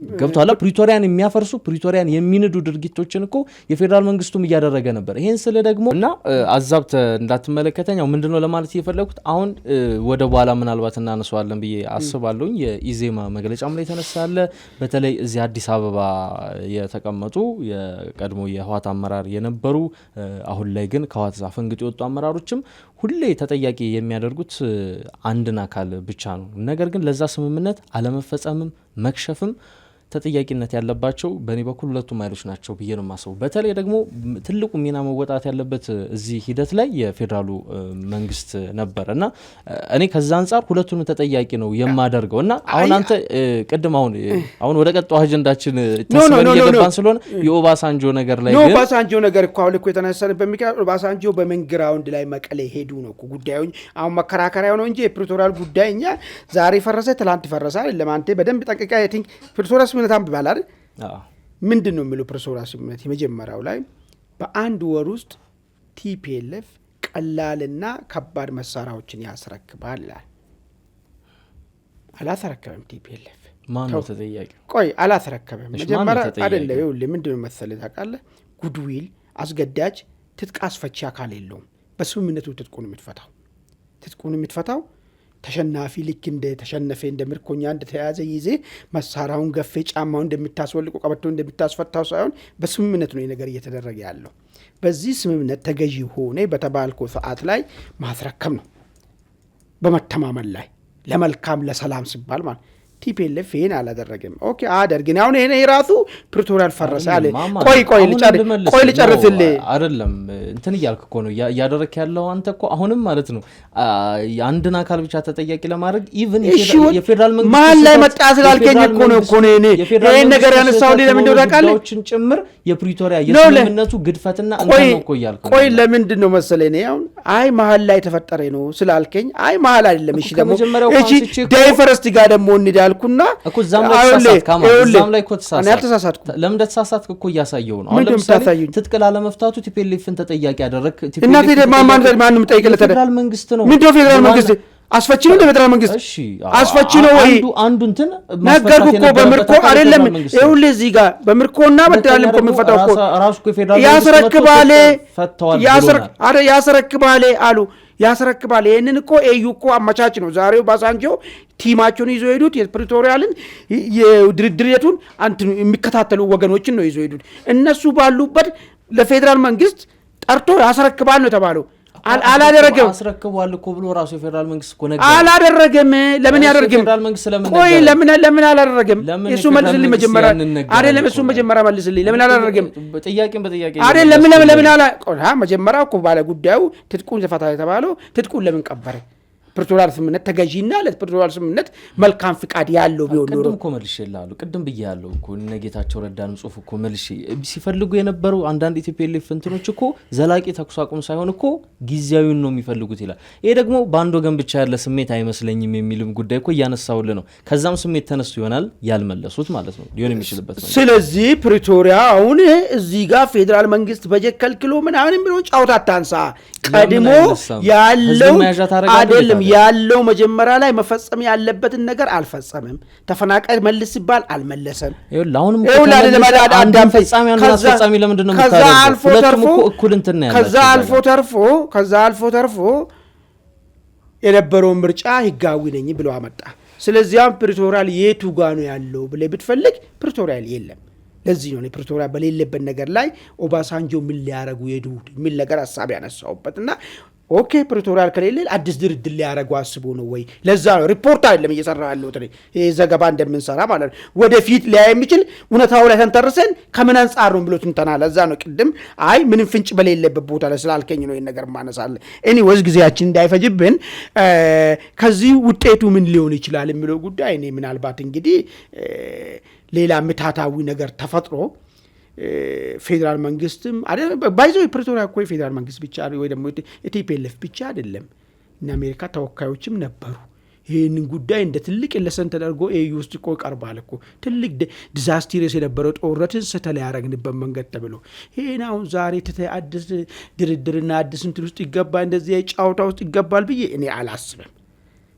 ገብቷላ ፕሪቶሪያን የሚያፈርሱ ፕሪቶሪያን የሚንዱ ድርጊቶችን እኮ የፌደራል መንግስቱም እያደረገ ነበር። ይሄን ስለ ደግሞ እና አዛብተ እንዳትመለከተኛው ምንድነው ለማለት እየፈለኩት አሁን ወደ በኋላ ምናልባት እናነሳዋለን ብዬ አስባለሁኝ። የኢዜማ መግለጫም ላይ ተነሳለ። በተለይ እዚህ አዲስ አበባ የተቀመጡ የቀድሞ የህወሓት አመራር የነበሩ አሁን ላይ ግን ከህወሓት አፈንግጦ የወጡ አመራሮችም ሁሌ ተጠያቂ የሚያደርጉት አንድን አካል ብቻ ነው። ነገር ግን ለዛ ስምምነት አለመፈጸምም መክሸፍም ተጠያቂነት ያለባቸው በእኔ በኩል ሁለቱም ኃይሎች ናቸው ብዬ ነው የማስበው። በተለይ ደግሞ ትልቁ ሚና መወጣት ያለበት እዚህ ሂደት ላይ የፌዴራሉ መንግስት ነበር እና እኔ ከዛ አንጻር ሁለቱንም ተጠያቂ ነው የማደርገው እና አሁን አንተ ቅድም አሁን ወደ ቀጣው አጀንዳችን ተስበን እየገባን ስለሆነ የኦባሳንጆ ነገር ላይ ግን ኦባሳንጆ ነገር እኮ አሁን እኮ የተነሳንበት ምክንያት ኦባሳንጆ በምን ግራውንድ ላይ መቀሌ ሄዱ ነው እኮ ጉዳዩ። አሁን መከራከሪያው ነው እንጂ የፕሪቶሪያል ጉዳይ እኛ ዛሬ ፈረሰ ትላንት ፈረሰ አይደለም። አንተ በደንብ ጠንቅቃ አይ ቲንክ ፕሪቶሪያል ስምምነት አንብባል አይደል? ምንድን ነው የሚለው ፕሪቶሪያል ስምምነት? የመጀመሪያው ላይ በአንድ ወር ውስጥ ቲፒኤልኤፍ ቀላልና ከባድ መሳሪያዎችን ያስረክባል ይላል። አላስረከበም ቲፒኤልኤፍ። ማን ነው ተጠያቂ? ቆይ አላስረከበም መጀመሪያ አይደለ? ይኸውልህ ምንድን ነው መሰለህ ታውቃለህ? ጉድዊል አስገዳጅ ትጥቅ አስፈቺ አካል የለውም። በስምምነቱ ትጥቁን የምትፈታው ተሸናፊ ልክ እንደ ተሸነፈ እንደ ምርኮኛ እንደተያዘ ይዜ መሳሪያውን ገፌ ጫማውን እንደምታስወልቁ ቀበቶ እንደምታስፈታው ሳይሆን በስምምነት ነው ነገር እየተደረገ ያለው። በዚህ ስምምነት ተገዢ ሆነ በተባልኮ ሰዓት ላይ ማስረከም ነው። በመተማመን ላይ ለመልካም ለሰላም ሲባል ማለት ቲፒኤልኤፍ ይሄን አላደረገም። ኦኬ አደርግን አሁን ይሄ ራሱ ፕሪቶሪያል ፈረሰ አለ። ቆይ ልጨርስልህ አይደለም እንትን እያልክ እኮ ነው እያደረክ ያለው አንተ እኮ አሁንም ማለት ነው አንድን አካል ብቻ ተጠያቂ ለማድረግ ኢቭን የፌደራል መንግስት ማን ላይ መጣ ስላልከኝ እኮ ነው እኔ ይሄን ነገር ያነሳው ለምን እንደው ታውቃለህ ጭምር የፕሪቶሪያ የስምምነቱ ግድፈትና እንትን ነው እኮ እያልክ ቆይ ለምንድን ነው መሰለኝ እኔ አሁን አይ መሀል ላይ ተፈጠረ ነው ስላልከኝ አይ መሀል አይደለም። እሺ ደግሞ እሺ ዳይፈረስቲ ጋር ደግሞ እንዲዳ ኩና እኮ ዛም ላይ ተሳሳትኩ ለምን ተሳሳትኩ እኮ ያሳየው ነው። አሁን ለምሳሌ ትጥቅ ላለመፍታቱ ቲፒኤልኤፍን ተጠያቂ ያደረክ ቲፒኤልኤፍ ማንም ጠይቀለ ፌደራል መንግስት ነው። ምንድነው ፌደራል መንግስት አስፈቺ ነው? ለፌደራል መንግስት አስፈቺ ነው ወይ? አንዱ እንትን ነገርኩ እኮ በምርኮ አይደለም። ይኸውልህ እዚህ ጋር በምርኮና በተላለም እኮ የምንፈታው እኮ ራሱ እኮ ፌደራል ያስረክባለ ያስረክባለ አሉ ያስረክባል። ይሄንን እኮ ኤዩ እኮ አመቻች ነው። ዛሬው ባሳንጆ ቲማቸውን ይዞ ሄዱት የፕሪቶሪያልን የድርድርየቱን አንተ የሚከታተሉ ወገኖችን ነው ይዞ ሄዱት። እነሱ ባሉበት ለፌደራል መንግስት ጠርቶ ያስረክባል ነው ተባለው። አላደረገም። አስረክቧል እኮ ብሎ ራሱ የፌደራል መንግስት እኮ ነገር አላደረገም። ለምን ያደርግም? ፌደራል መንግስት ቆይ ለምን አላደረገም? እሱ መልስልኝ መጀመሪያ አይደለም። እሱ መጀመሪያ መልስልኝ ለምን አላደረገም? ጥያቄን በጥያቄ አይደለም። ለምን አላ ቆይ መጀመሪያ እኮ ባለ ጉዳዩ ትጥቁን ዘፋታ የተባለው ትጥቁን ለምን ቀበረ? ፕሪቶሪያል ስምምነት ተገዢና ለፕሪቶሪያል ስምምነት መልካም ፍቃድ ያለው ቢሆን ኖሮ ቅድም እኮ መልሼ እላለሁ። ቅድም ብያለሁ እኮ እነ ጌታቸው ረዳን ጽሁፍ እኮ መልሼ ሲፈልጉ የነበሩ አንዳንድ ኢትዮጵያሊፍ እንትኖች እኮ ዘላቂ ተኩስ አቁም ሳይሆን እኮ ጊዜያዊን ነው የሚፈልጉት ይላል። ይሄ ደግሞ በአንድ ወገን ብቻ ያለ ስሜት አይመስለኝም የሚልም ጉዳይ እኮ እያነሳውልህ ነው። ከዛም ስሜት ተነስቶ ይሆናል ያልመለሱት ማለት ነው ሊሆን የሚችልበት ነው። ስለዚህ ፕሪቶሪያ አሁን እዚህ ጋር ፌደራል መንግስት በጀት ከልክሎ ምናምን የሚለውን ጫውታ አታንሳ። ቀድሞ ያለው አይደለም ያለው መጀመሪያ ላይ መፈጸም ያለበትን ነገር አልፈጸመም። ተፈናቃይ መልስ ሲባል አልመለሰም። ይኸውልህ አሁንም አንዳም ፈጻሚያና አስፈጻሚ ለምንድን ነው የምታደርገው? ሁለቱም እኮ እኩል እንትን ያለው ከዛ አልፎ ተርፎ የነበረውን ምርጫ ህጋዊ ነኝ ብሎ አመጣ። ስለዚያም ፕሪቶሪያል የቱ ጋር ነው ያለው ብለህ ብትፈልግ ፕሪቶሪያል የለም። ለዚህ ነው ፕሪቶሪያ በሌለበት ነገር ላይ ኦባሳንጆ ምን ሊያረጉ ሄዱ ምን ነገር ሐሳብ ያነሳውበትና ኦኬ ፕሪቶሪያል ከሌለ አዲስ ድርድር ሊያረጉ አስቡ ነው ወይ? ለዛ ነው ሪፖርት አይደለም እየሰራ ያለው ይሄ ዘገባ እንደምንሰራ ማለት ነው። ወደፊት ሊያይ የሚችል እውነታው ላይ ተንተርሰን ከምን አንጻር ነው ብሎ ትንተና። ለዛ ነው ቅድም አይ ምንም ፍንጭ በሌለበት ቦታ ላይ ስላልከኝ ነው ይሄን ነገር ማነሳለ። ኤኒዌይስ ጊዜያችን እንዳይፈጅብን ከዚህ ውጤቱ ምን ሊሆን ይችላል የሚለው ጉዳይ እኔ ምናልባት እንግዲህ ሌላ ምታታዊ ነገር ተፈጥሮ ፌደራል መንግስትም አይደለም ባይዘው ፕሪቶሪያ እኮ ፌደራል መንግስት ብቻ ወይ ደግሞ ቲፒኤልኤፍ ብቻ አይደለም እና አሜሪካ ተወካዮችም ነበሩ። ይሄንን ጉዳይ እንደ ትልቅ ለሰን ተደርጎ ኤዩ ውስጥ እኮ ቀርባል እኮ ትልቅ ዲዛስተርስ የነበረው ጦርነትን ሰተላ ያረግንበት መንገድ ተብሎ ይሄን አሁን ዛሬ አዲስ ድርድርና አዲስ እንትን ውስጥ ይገባ እንደዚህ ጫውታ ውስጥ ይገባል ብዬ እኔ አላስብም።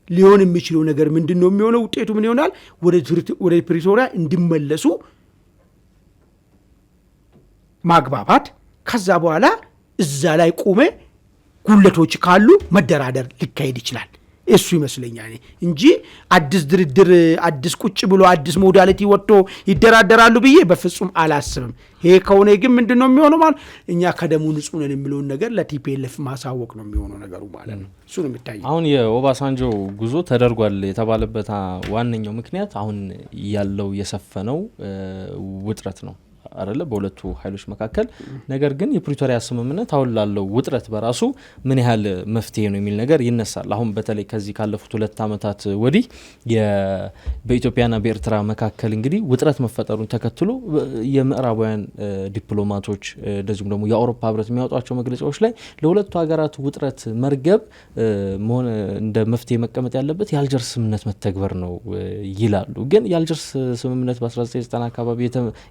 ሊሆን የሚችለው ነገር ምንድነው የሚሆነው? ውጤቱ ምን ይሆናል? ወደ ፕሪቶሪያ እንዲመለሱ ማግባባት፣ ከዛ በኋላ እዛ ላይ ቆመ ጉለቶች ካሉ መደራደር ሊካሄድ ይችላል። እሱ ይመስለኛል እንጂ አዲስ ድርድር አዲስ ቁጭ ብሎ አዲስ ሞዳሊቲ ወጥቶ ይደራደራሉ ብዬ በፍጹም አላስብም። ይሄ ከሆነ ግን ምንድነው የሚሆነው ማለት እኛ ከደሙ ንጹህ ነን የሚለውን ነገር ለቲፒኤልኤፍ ማሳወቅ ነው የሚሆነው ነገሩ ማለት ነው። እሱ ነው የሚታየው። አሁን የኦባሳንጆ ጉዞ ተደርጓል የተባለበት ዋነኛው ምክንያት አሁን ያለው የሰፈነው ውጥረት ነው አይደለ በሁለቱ ኃይሎች መካከል። ነገር ግን የፕሪቶሪያ ስምምነት አሁን ላለው ውጥረት በራሱ ምን ያህል መፍትሄ ነው የሚል ነገር ይነሳል። አሁን በተለይ ከዚህ ካለፉት 2 ዓመታት ወዲህ በኢትዮጵያና በኤርትራ መካከል እንግዲህ ውጥረት መፈጠሩን ተከትሎ የምዕራባውያን ዲፕሎማቶች እንደዚሁም ደግሞ የአውሮፓ ህብረት የሚያወጧቸው መግለጫዎች ላይ ለሁለቱ ሀገራት ውጥረት መርገብ መሆን እንደ መፍትሄ መቀመጥ ያለበት የአልጀርስ ስምምነት መተግበር ነው ይላሉ። ግን የአልጀርስ ስምምነት በ1990 አካባቢ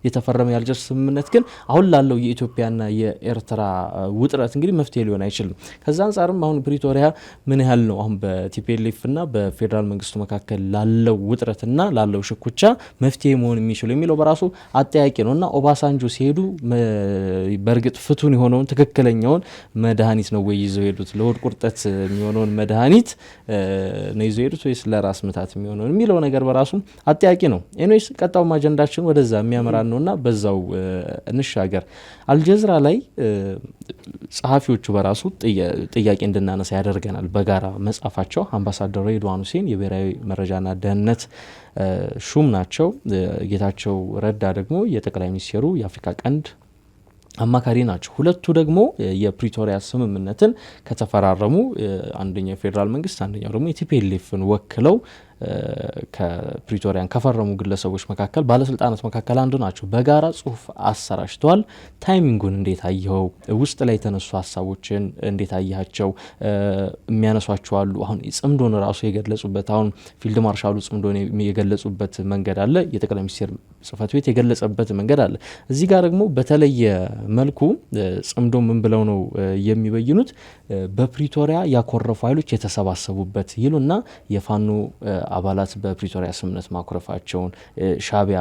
የተፈረመ የአልጀርስ ስምምነት ግን አሁን ላለው የኢትዮጵያና የኤርትራ ውጥረት እንግዲህ መፍትሄ ሊሆን አይችልም። ከዛ አንጻርም አሁን ፕሪቶሪያ ምን ያህል ነው አሁን በቲፒኤልኤፍና በፌዴራል መንግስቱ መካከል ላለው ውጥረትና ላለው ሽኩቻ መፍትሄ መሆን የሚችለው የሚለው በራሱ አጠያቂ ነውና ኦባሳንጆ ሲሄዱ በእርግጥ ፍቱን የሆነውን ትክክለኛውን መድኃኒት ነው ወይ ይዘው ሄዱት? ለሆድ ቁርጠት የሚሆነውን መድኃኒት ነው ይዘው ሄዱት ወይስ ለራስ ምታት የሚሆነውን የሚለው ነገር በራሱ አጠያቂ ነው። ኤኒዌይስ ቀጣው አጀንዳችን ወደዛ የሚያመራን ነውና በዛው እንሻገር። አልጀዝራ ላይ ጸሐፊዎቹ በራሱ ጥያቄ እንድናነሳ ያደርገናል። በጋራ መጻፋቸው አምባሳደር ሬድዋን ሁሴን የብሔራዊ መረጃና ደህንነት ሹም ናቸው። ጌታቸው ረዳ ደግሞ የጠቅላይ ሚኒስትሩ የአፍሪካ ቀንድ አማካሪ ናቸው። ሁለቱ ደግሞ የፕሪቶሪያ ስምምነትን ከተፈራረሙ አንደኛው የፌዴራል መንግስት አንደኛው ደግሞ የቲፒኤልኤፍን ወክለው ከፕሪቶሪያን ከፈረሙ ግለሰቦች መካከል ባለስልጣናት መካከል አንዱ ናቸው። በጋራ ጽሁፍ አሰራጭተዋል። ታይሚንጉን እንዴት አየኸው? ውስጥ ላይ የተነሱ ሀሳቦችን እንዴት አያቸው? የሚያነሷቸው አሉ። አሁን ጽምዶን ራሱ የገለጹበት አሁን ፊልድ ማርሻሉ ጽምዶን የገለጹበት መንገድ አለ። የጠቅላይ ሚኒስትር ጽህፈት ቤት የገለጸበት መንገድ አለ። እዚህ ጋር ደግሞ በተለየ መልኩ ጽምዶ ምን ብለው ነው የሚበይኑት? በፕሪቶሪያ ያኮረፉ ኃይሎች የተሰባሰቡበት ይሉና የፋኖ አባላት በፕሪቶሪያ ስምምነት ማኩረፋቸውን ሻቢያ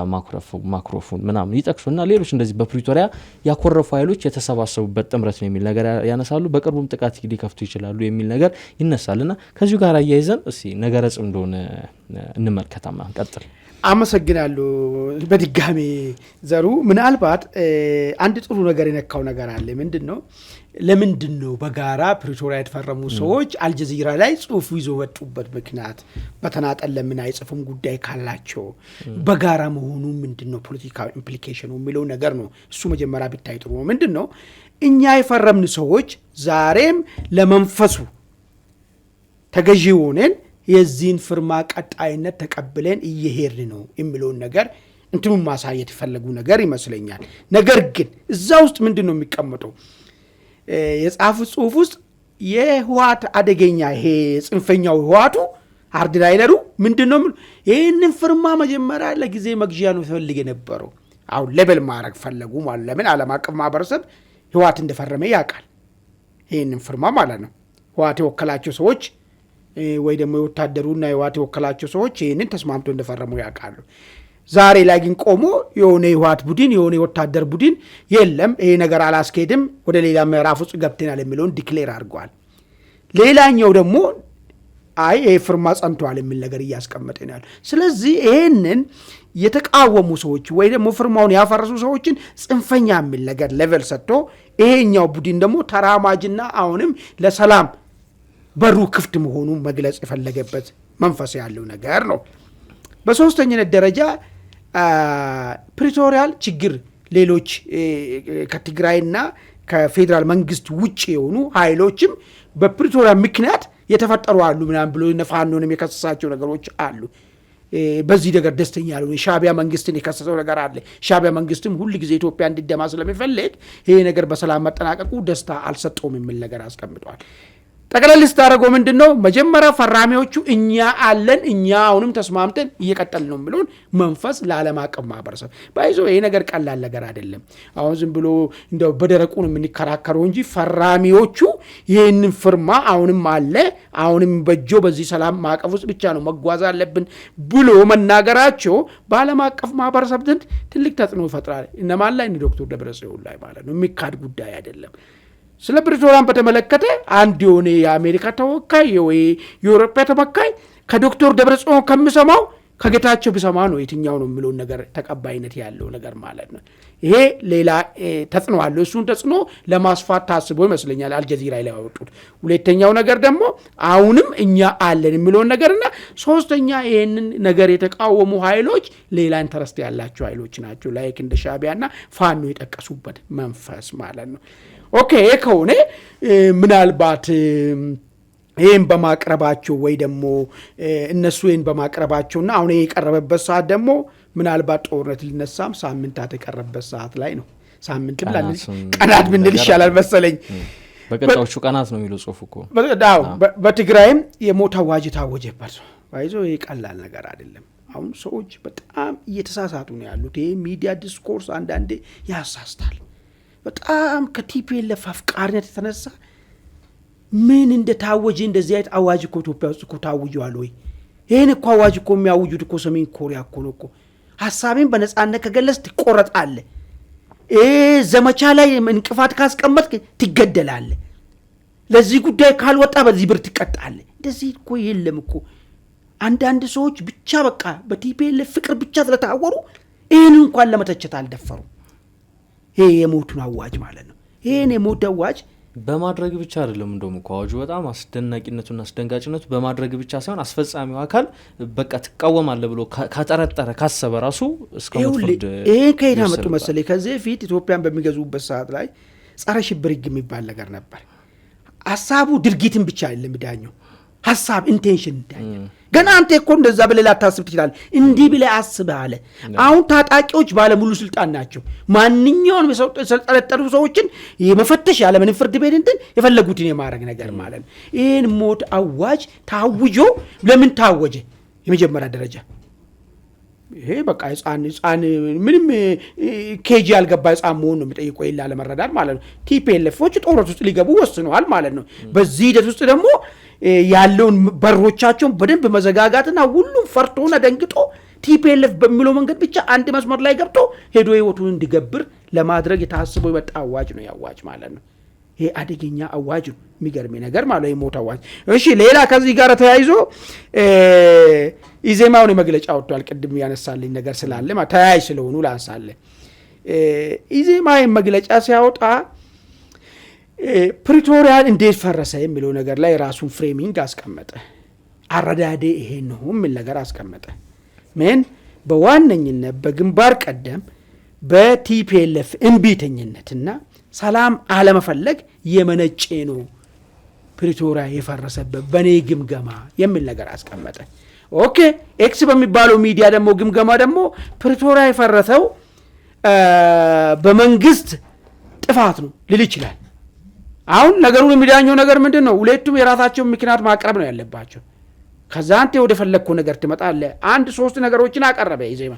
ማኩረፉን ምናምን ይጠቅሱና ሌሎች እንደዚህ በፕሪቶሪያ ያኮረፉ ኃይሎች የተሰባሰቡበት ጥምረት ነው የሚል ነገር ያነሳሉ። በቅርቡም ጥቃት ሊከፍቱ ይችላሉ የሚል ነገር ይነሳልና ከዚሁ ጋር አያይዘን እስቲ ነገረ ጽምዶን እንመልከታማ እንቀጥል። አመሰግናለሁ። በድጋሚ ዘሩ ምናልባት አንድ ጥሩ ነገር የነካው ነገር አለ። ምንድነው? ለምንድነው በጋራ ፕሪቶሪያ የተፈረሙ ሰዎች አልጀዚራ ላይ ጽሁፍ ይዞ ወጡበት ምክንያት በተናጠል ለምን አይጽፉም? ጉዳይ ካላቸው በጋራ መሆኑ ምንድነው ፖለቲካል ኢምፕሊኬሽኑ የሚለው ነገር ነው። እሱ መጀመሪያ ቢታይ ጥሩ ነው። ምንድነው? እኛ የፈረምን ሰዎች ዛሬም ለመንፈሱ ተገዢ ሆነን የዚህን ፍርማ ቀጣይነት ተቀብለን እየሄድን ነው የሚለውን ነገር እንትኑን ማሳየት የፈለጉ ነገር ይመስለኛል። ነገር ግን እዛ ውስጥ ምንድነው የሚቀመጠው? የጻፉት ጽሁፍ ውስጥ የህዋት አደገኛ ይሄ ጽንፈኛው ህዋቱ ሃርድ ላይነሩ ምንድነው ይሄንን ፍርማ መጀመሪያ ለጊዜ መግዣ ነው ፈልግ የነበረው። አሁን ሌቨል ማድረግ ፈለጉ ማለት ለምን ዓለም አቀፍ ማህበረሰብ ህዋት እንደፈረመ ያውቃል። ይሄንን ፍርማ ማለት ነው ህዋት የወከላቸው ሰዎች ወይ ደግሞ የወታደሩና የህዋት የወከላቸው ሰዎች ይሄንን ተስማምቶ እንደፈረሙ ያውቃሉ። ዛሬ ላይ ግን ቆሞ የሆነ የህዋት ቡድን የሆነ የወታደር ቡድን የለም ይሄ ነገር አላስኬድም ወደ ሌላ ምዕራፍ ውስጥ ገብተናል የሚለውን ዲክሌር አድርገዋል። ሌላኛው ደግሞ አይ ይሄ ፍርማ ጸንቷል የሚል ነገር እያስቀመጠናል። ስለዚህ ይሄንን የተቃወሙ ሰዎች ወይ ደግሞ ፍርማውን ያፈረሱ ሰዎችን ጽንፈኛ የሚል ነገር ሌቨል ሰጥቶ ይሄኛው ቡድን ደግሞ ተራማጅና አሁንም ለሰላም በሩ ክፍት መሆኑን መግለጽ የፈለገበት መንፈስ ያለው ነገር ነው። በሶስተኛነት ደረጃ ፕሪቶሪያል ችግር ሌሎች ከትግራይና ከፌዴራል መንግስት ውጭ የሆኑ ኃይሎችም በፕሪቶሪያ ምክንያት የተፈጠሩ አሉ ምናምን ብሎ ነፋኖንም የከሰሳቸው ነገሮች አሉ። በዚህ ነገር ደስተኛ ያለው ሻቢያ መንግስትን የከሰሰው ነገር አለ። ሻቢያ መንግስትም ሁሉ ጊዜ ኢትዮጵያ እንዲደማ ስለሚፈልግ ይሄ ነገር በሰላም መጠናቀቁ ደስታ አልሰጠውም የሚል ነገር አስቀምጧል። ጠቅለል ስታደርገው ምንድነው መጀመሪያ ፈራሚዎቹ እኛ አለን እኛ አሁንም ተስማምተን እየቀጠልን ነው ብሎን መንፈስ ለዓለም አቀፍ ማህበረሰብ ባይዞ ይሄ ነገር ቀላል ነገር አይደለም። አሁን ዝም ብሎ እንደው በደረቁ ነው የምንከራከረው እንጂ ፈራሚዎቹ ይሄንን ፍርማ አሁንም አለ አሁንም በጆ በዚህ ሰላም ማዕቀፍ ውስጥ ብቻ ነው መጓዝ አለብን ብሎ መናገራቸው በዓለም አቀፍ ማህበረሰብ ዘንድ ትልቅ ተጽዕኖ ይፈጥራል። እነማን ላይ? ዶክተር ደብረጽዮን ላይ ማለት ነው። የሚካድ ጉዳይ አይደለም። ስለ ፕሪቶሪያን በተመለከተ አንድ የሆነ የአሜሪካ ተወካይ ወይ የአውሮፓ ተወካይ ከዶክተር ደብረጽዮን ከምሰማው ከጌታቸው ብሰማ ነው የትኛው ነው የሚለው ነገር ተቀባይነት ያለው ነገር ማለት ነው። ይሄ ሌላ ተጽዕኖ አለው። እሱን ተጽዕኖ ለማስፋት ታስቦ ይመስለኛል አልጀዚራ ላይ ያወጡት። ሁለተኛው ነገር ደግሞ አሁንም እኛ አለን የሚለው ነገርና ሶስተኛ ይሄንን ነገር የተቃወሙ ኃይሎች ሌላ ኢንተረስት ያላቸው ኃይሎች ናቸው ላይክ እንደ ሻዕቢያና ፋኖ የጠቀሱበት መንፈስ ማለት ነው። ኦኬ ከሆነ ምናልባት ይሄን በማቅረባቸው ወይ ደግሞ እነሱ ይሄን በማቅረባቸውና አሁን የቀረበበት ሰዓት ደግሞ ምናልባት ጦርነት ሊነሳም ሳምንታት የቀረበበት ሰዓት ላይ ነው። ሳምንት ብለን ቀናት ብንል ይሻላል መሰለኝ። በቀጣዮቹ ቀናት ነው የሚለው ጽሁፍ እኮ። በትግራይም የሞት አዋጅ ታወጀበት። ባይዞ ይሄ ቀላል ነገር አይደለም። አሁን ሰዎች በጣም እየተሳሳቱ ነው ያሉት። ይሄ ሚዲያ ዲስኮርስ አንዳንዴ ያሳስታል። በጣም ከቲፒኤልኤፍ አፍቃሪነት የተነሳ ምን እንደታወጀ እንደዚህ አይነት አዋጅ እኮ ኢትዮጵያ ውስጥ እኮ ታውጇል ወይ? ይሄን እኮ አዋጅ እኮ የሚያውጁት እኮ ሰሜን ኮሪያ እኮ ነው እኮ። ሐሳቤን በነጻነት ከገለጽ ትቆረጣለህ። ዘመቻ ላይ እንቅፋት ካስቀመጥክ ትገደላለህ። ለዚህ ጉዳይ ካልወጣ በዚህ ብር ትቀጣለህ። እንደዚህ እኮ የለም እኮ። አንዳንድ ሰዎች ብቻ በቃ በቲፒኤልኤፍ ፍቅር ብቻ ስለታወሩ ይሄን እንኳን ለመተቸት አልደፈሩም። ይሄ የሞቱን አዋጅ ማለት ነው። ይሄን የሞት አዋጅ በማድረግ ብቻ አይደለም እንደውም እኮ አዋጁ በጣም አስደናቂነቱና አስደንጋጭነቱ በማድረግ ብቻ ሳይሆን አስፈጻሚው አካል በቃ ትቃወማለህ ብሎ ካጠረጠረ ካሰበ ራሱ እስከ ሞት ፍርድ ይሄ ከየት አመጡ መሰለኝ? ከዚህ በፊት ኢትዮጵያን በሚገዙበት ሰዓት ላይ ጸረ ሽብር ሕግ የሚባል ነገር ነበር። ሐሳቡ ድርጊትን ብቻ አይደለም ዳኘው ሐሳብ ኢንቴንሽን ዳኘው ገና አንተ እኮ እንደዛ ብለህ ላታስብ ትችላለህ። እንዲህ ብለህ አስበህ አለ። አሁን ታጣቂዎች ባለሙሉ ስልጣን ናቸው። ማንኛውንም የሰለጠኑ ሰዎችን የመፈተሽ ያለ ምንም ፍርድ ቤት እንትን የፈለጉትን የማድረግ ነገር ማለት ነው። ይህን ሞት አዋጅ ታውጆ ለምን ታወጀ? የመጀመሪያ ደረጃ ይሄ በቃ ህፃን ምንም ኬጂ ያልገባ ህፃን መሆን ነው የሚጠይቀው ይላ ለመረዳት ማለት ነው። ቲፒኤልኤፎች ጦርነት ውስጥ ሊገቡ ወስነዋል ማለት ነው። በዚህ ሂደት ውስጥ ደግሞ ያለውን በሮቻቸውን በደንብ መዘጋጋትና ሁሉም ፈርቶና ደንግጦ ቲፒኤልኤፍ በሚለው መንገድ ብቻ አንድ መስመር ላይ ገብቶ ሄዶ ህይወቱን እንዲገብር ለማድረግ የታሰበው የመጣ አዋጅ ነው ያዋጅ ማለት ነው። ይሄ አደገኛ አዋጅ ነው። የሚገርም ነገር ማለት ነው የሞት አዋጅ። እሺ ሌላ ከዚህ ጋር ተያይዞ ኢዜማውን መግለጫ ወጥቷል። ቅድም ያነሳልኝ ነገር ስላለ ተያያዥ ስለሆኑ ላንሳለ። ኢዜማ መግለጫ ሲያወጣ ፕሪቶሪያን እንዴት ፈረሰ የሚለው ነገር ላይ ራሱን ፍሬሚንግ አስቀመጠ። አረዳዴ ይሄ ነው የሚል ነገር አስቀመጠ። ምን በዋነኝነት በግንባር ቀደም በቲፒኤልኤፍ እንቢተኝነትና ሰላም አለመፈለግ የመነጨ ነው ፕሪቶሪያ የፈረሰበት በኔ ግምገማ የሚል ነገር አስቀመጠ። ኦኬ ኤክስ በሚባለው ሚዲያ ደግሞ ግምገማ ደግሞ ፕሪቶሪያ የፈረሰው በመንግስት ጥፋት ነው ሊል ይችላል። አሁን ነገሩን የሚዳኘው ነገር ምንድነው? ሁለቱም የራሳቸው ምክንያት ማቅረብ ነው ያለባቸው። ከዛ አንተ ወደ ፈለግከው ነገር ትመጣለህ። አንድ ሶስት ነገሮችን አቀረበ ኢዜማ።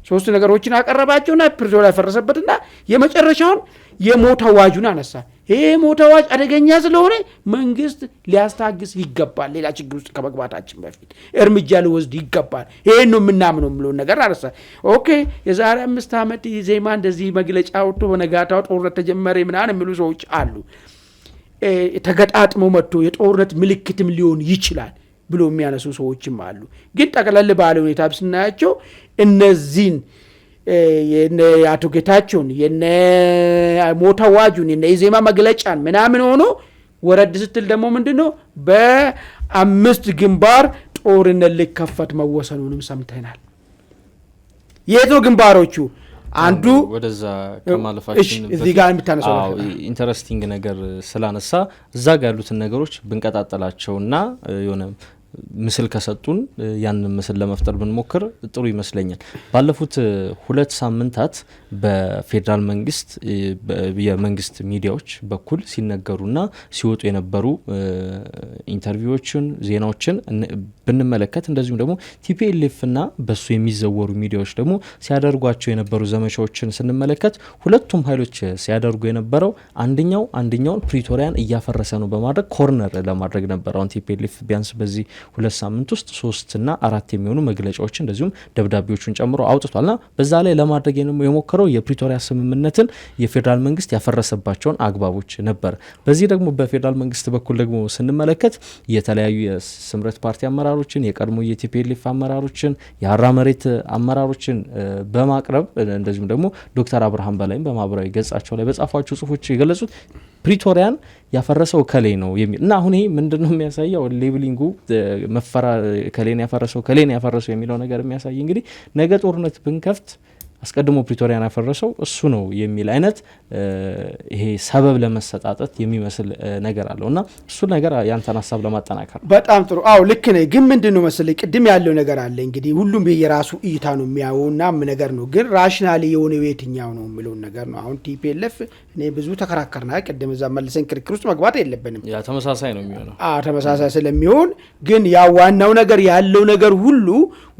ሶስት ነገሮችን አቀረባቸውና ፕሪቶሪያ ፈረሰበትና የመጨረሻውን የሞት አዋጁን አነሳ። ይሄ ሞት አዋጅ አደገኛ ስለሆነ መንግስት ሊያስታግስ ይገባል፣ ሌላ ችግር ውስጥ ከመግባታችን በፊት እርምጃ ሊወስድ ይገባል። ይሄን ነው የምናምነው ብሎ ነገር አነሳ። ኦኬ የዛሬ 5 ዓመት ኢዜማ እንደዚህ መግለጫ ወጥቶ በነጋታው ጦርነት ተጀመረ ምናምን የሚሉ ሰዎች አሉ። ተገጣጥሞ መጥቶ የጦርነት ምልክትም ሊሆን ይችላል ብሎ የሚያነሱ ሰዎችም አሉ። ግን ጠቅለል ባለ ሁኔታ ስናያቸው እነዚህን የነ አቶ ጌታቸውን የነ ሞት አዋጁን የነ ኢዜማ መግለጫን ምናምን ሆኖ ወረድ ስትል ደግሞ ምንድነው በ5 ግንባር ጦርነት ሊከፈት መወሰኑንም ሰምተናል። የት ነው ግንባሮቹ? አንዱ ወደዛ ከማለፋችን እዚህ ጋር የምታነሳው ኢንተረስቲንግ ነገር ስላነሳ እዛ ጋር ያሉትን ነገሮች ብንቀጣጠላቸውና የሆነ ምስል ከሰጡን ያንን ምስል ለመፍጠር ብንሞክር ጥሩ ይመስለኛል። ባለፉት 2 ሳምንታት በፌደራል መንግስት የመንግስት ሚዲያዎች በኩል ሲነገሩና ሲወጡ የነበሩ ኢንተርቪዎችን ዜናዎችን ብንመለከት እንደዚሁም ደግሞ ቲፒኤልኤፍ እና በሱ የሚዘወሩ ሚዲያዎች ደግሞ ሲያደርጓቸው የነበሩ ዘመቻዎችን ስንመለከት ሁለቱም ኃይሎች ሲያደርጉ የነበረው አንደኛውን ፕሪቶሪያን እያፈረሰ ነው በማድረግ ኮርነር ለማድረግ ነበር። አሁን ቲፒኤልኤፍ ቢያንስ በዚህ 2 ሳምንት ውስጥ 3 እና 4 የሚሆኑ መግለጫዎችን እንደዚሁም ደብዳቤዎችን ጨምሮ አውጥቷልና በዛ ላይ ለማድረግ የሞከረው የፕሪቶሪያ ስምምነትን የፌደራል መንግስት ያፈረሰባቸውን አግባቦች ነበር። በዚህ ደግሞ በፌደራል መንግስት በኩል ደግሞ ስንመለከት የተለያዩ የስምረት ፓርቲ አመራሮችን የቀድሞ የቲፒኤልኤፍ አመራሮችን የሀራ መሬት አመራሮችን በማቅረብ እንደዚሁም ደግሞ ዶክተር አብርሃም በላይም በማህበራዊ ገጻቸው ላይ በጻፏቸው ጽሁፎች የገለጹት ፕሪቶሪያን ያፈረሰው ከሌ ነው የሚል እና አሁን ይሄ ምንድነው የሚያሳየው ሌብሊንጉ ከሌን ያፈረሰው የሚለው ነገር የሚያሳይ እንግዲህ ነገ ጦርነት ብንከፍት አስቀድሞ ፕሪቶሪያን ያፈረሰው እሱ ነው የሚል አይነት ይሄ ሰበብ ለመሰጣጠት የሚመስል ነገር አለውና እሱ ነገር ያንተን ሀሳብ ለማጠናከር በጣም ጥሩ። አዎ ልክ ነህ። ግን ምንድነው መሰለኝ ቅድም ያለው ነገር አለ እንግዲህ ሁሉም የራሱ እይታ ነው የሚያውና ነገር ነው። ግን ራሽናሊ የሆነ የትኛው ነው የሚለው ነገር ነው። አሁን ቲፒኤልኤፍ እኔ ብዙ ተከራከርና ቅድም እዛ መልሰን ክርክር ውስጥ መግባት የለብንም። ያ ተመሳሳይ ነው የሚሆነው። ተመሳሳይ ስለሚሆን ግን ያ ዋናው ነገር ያለው ነገር ሁሉ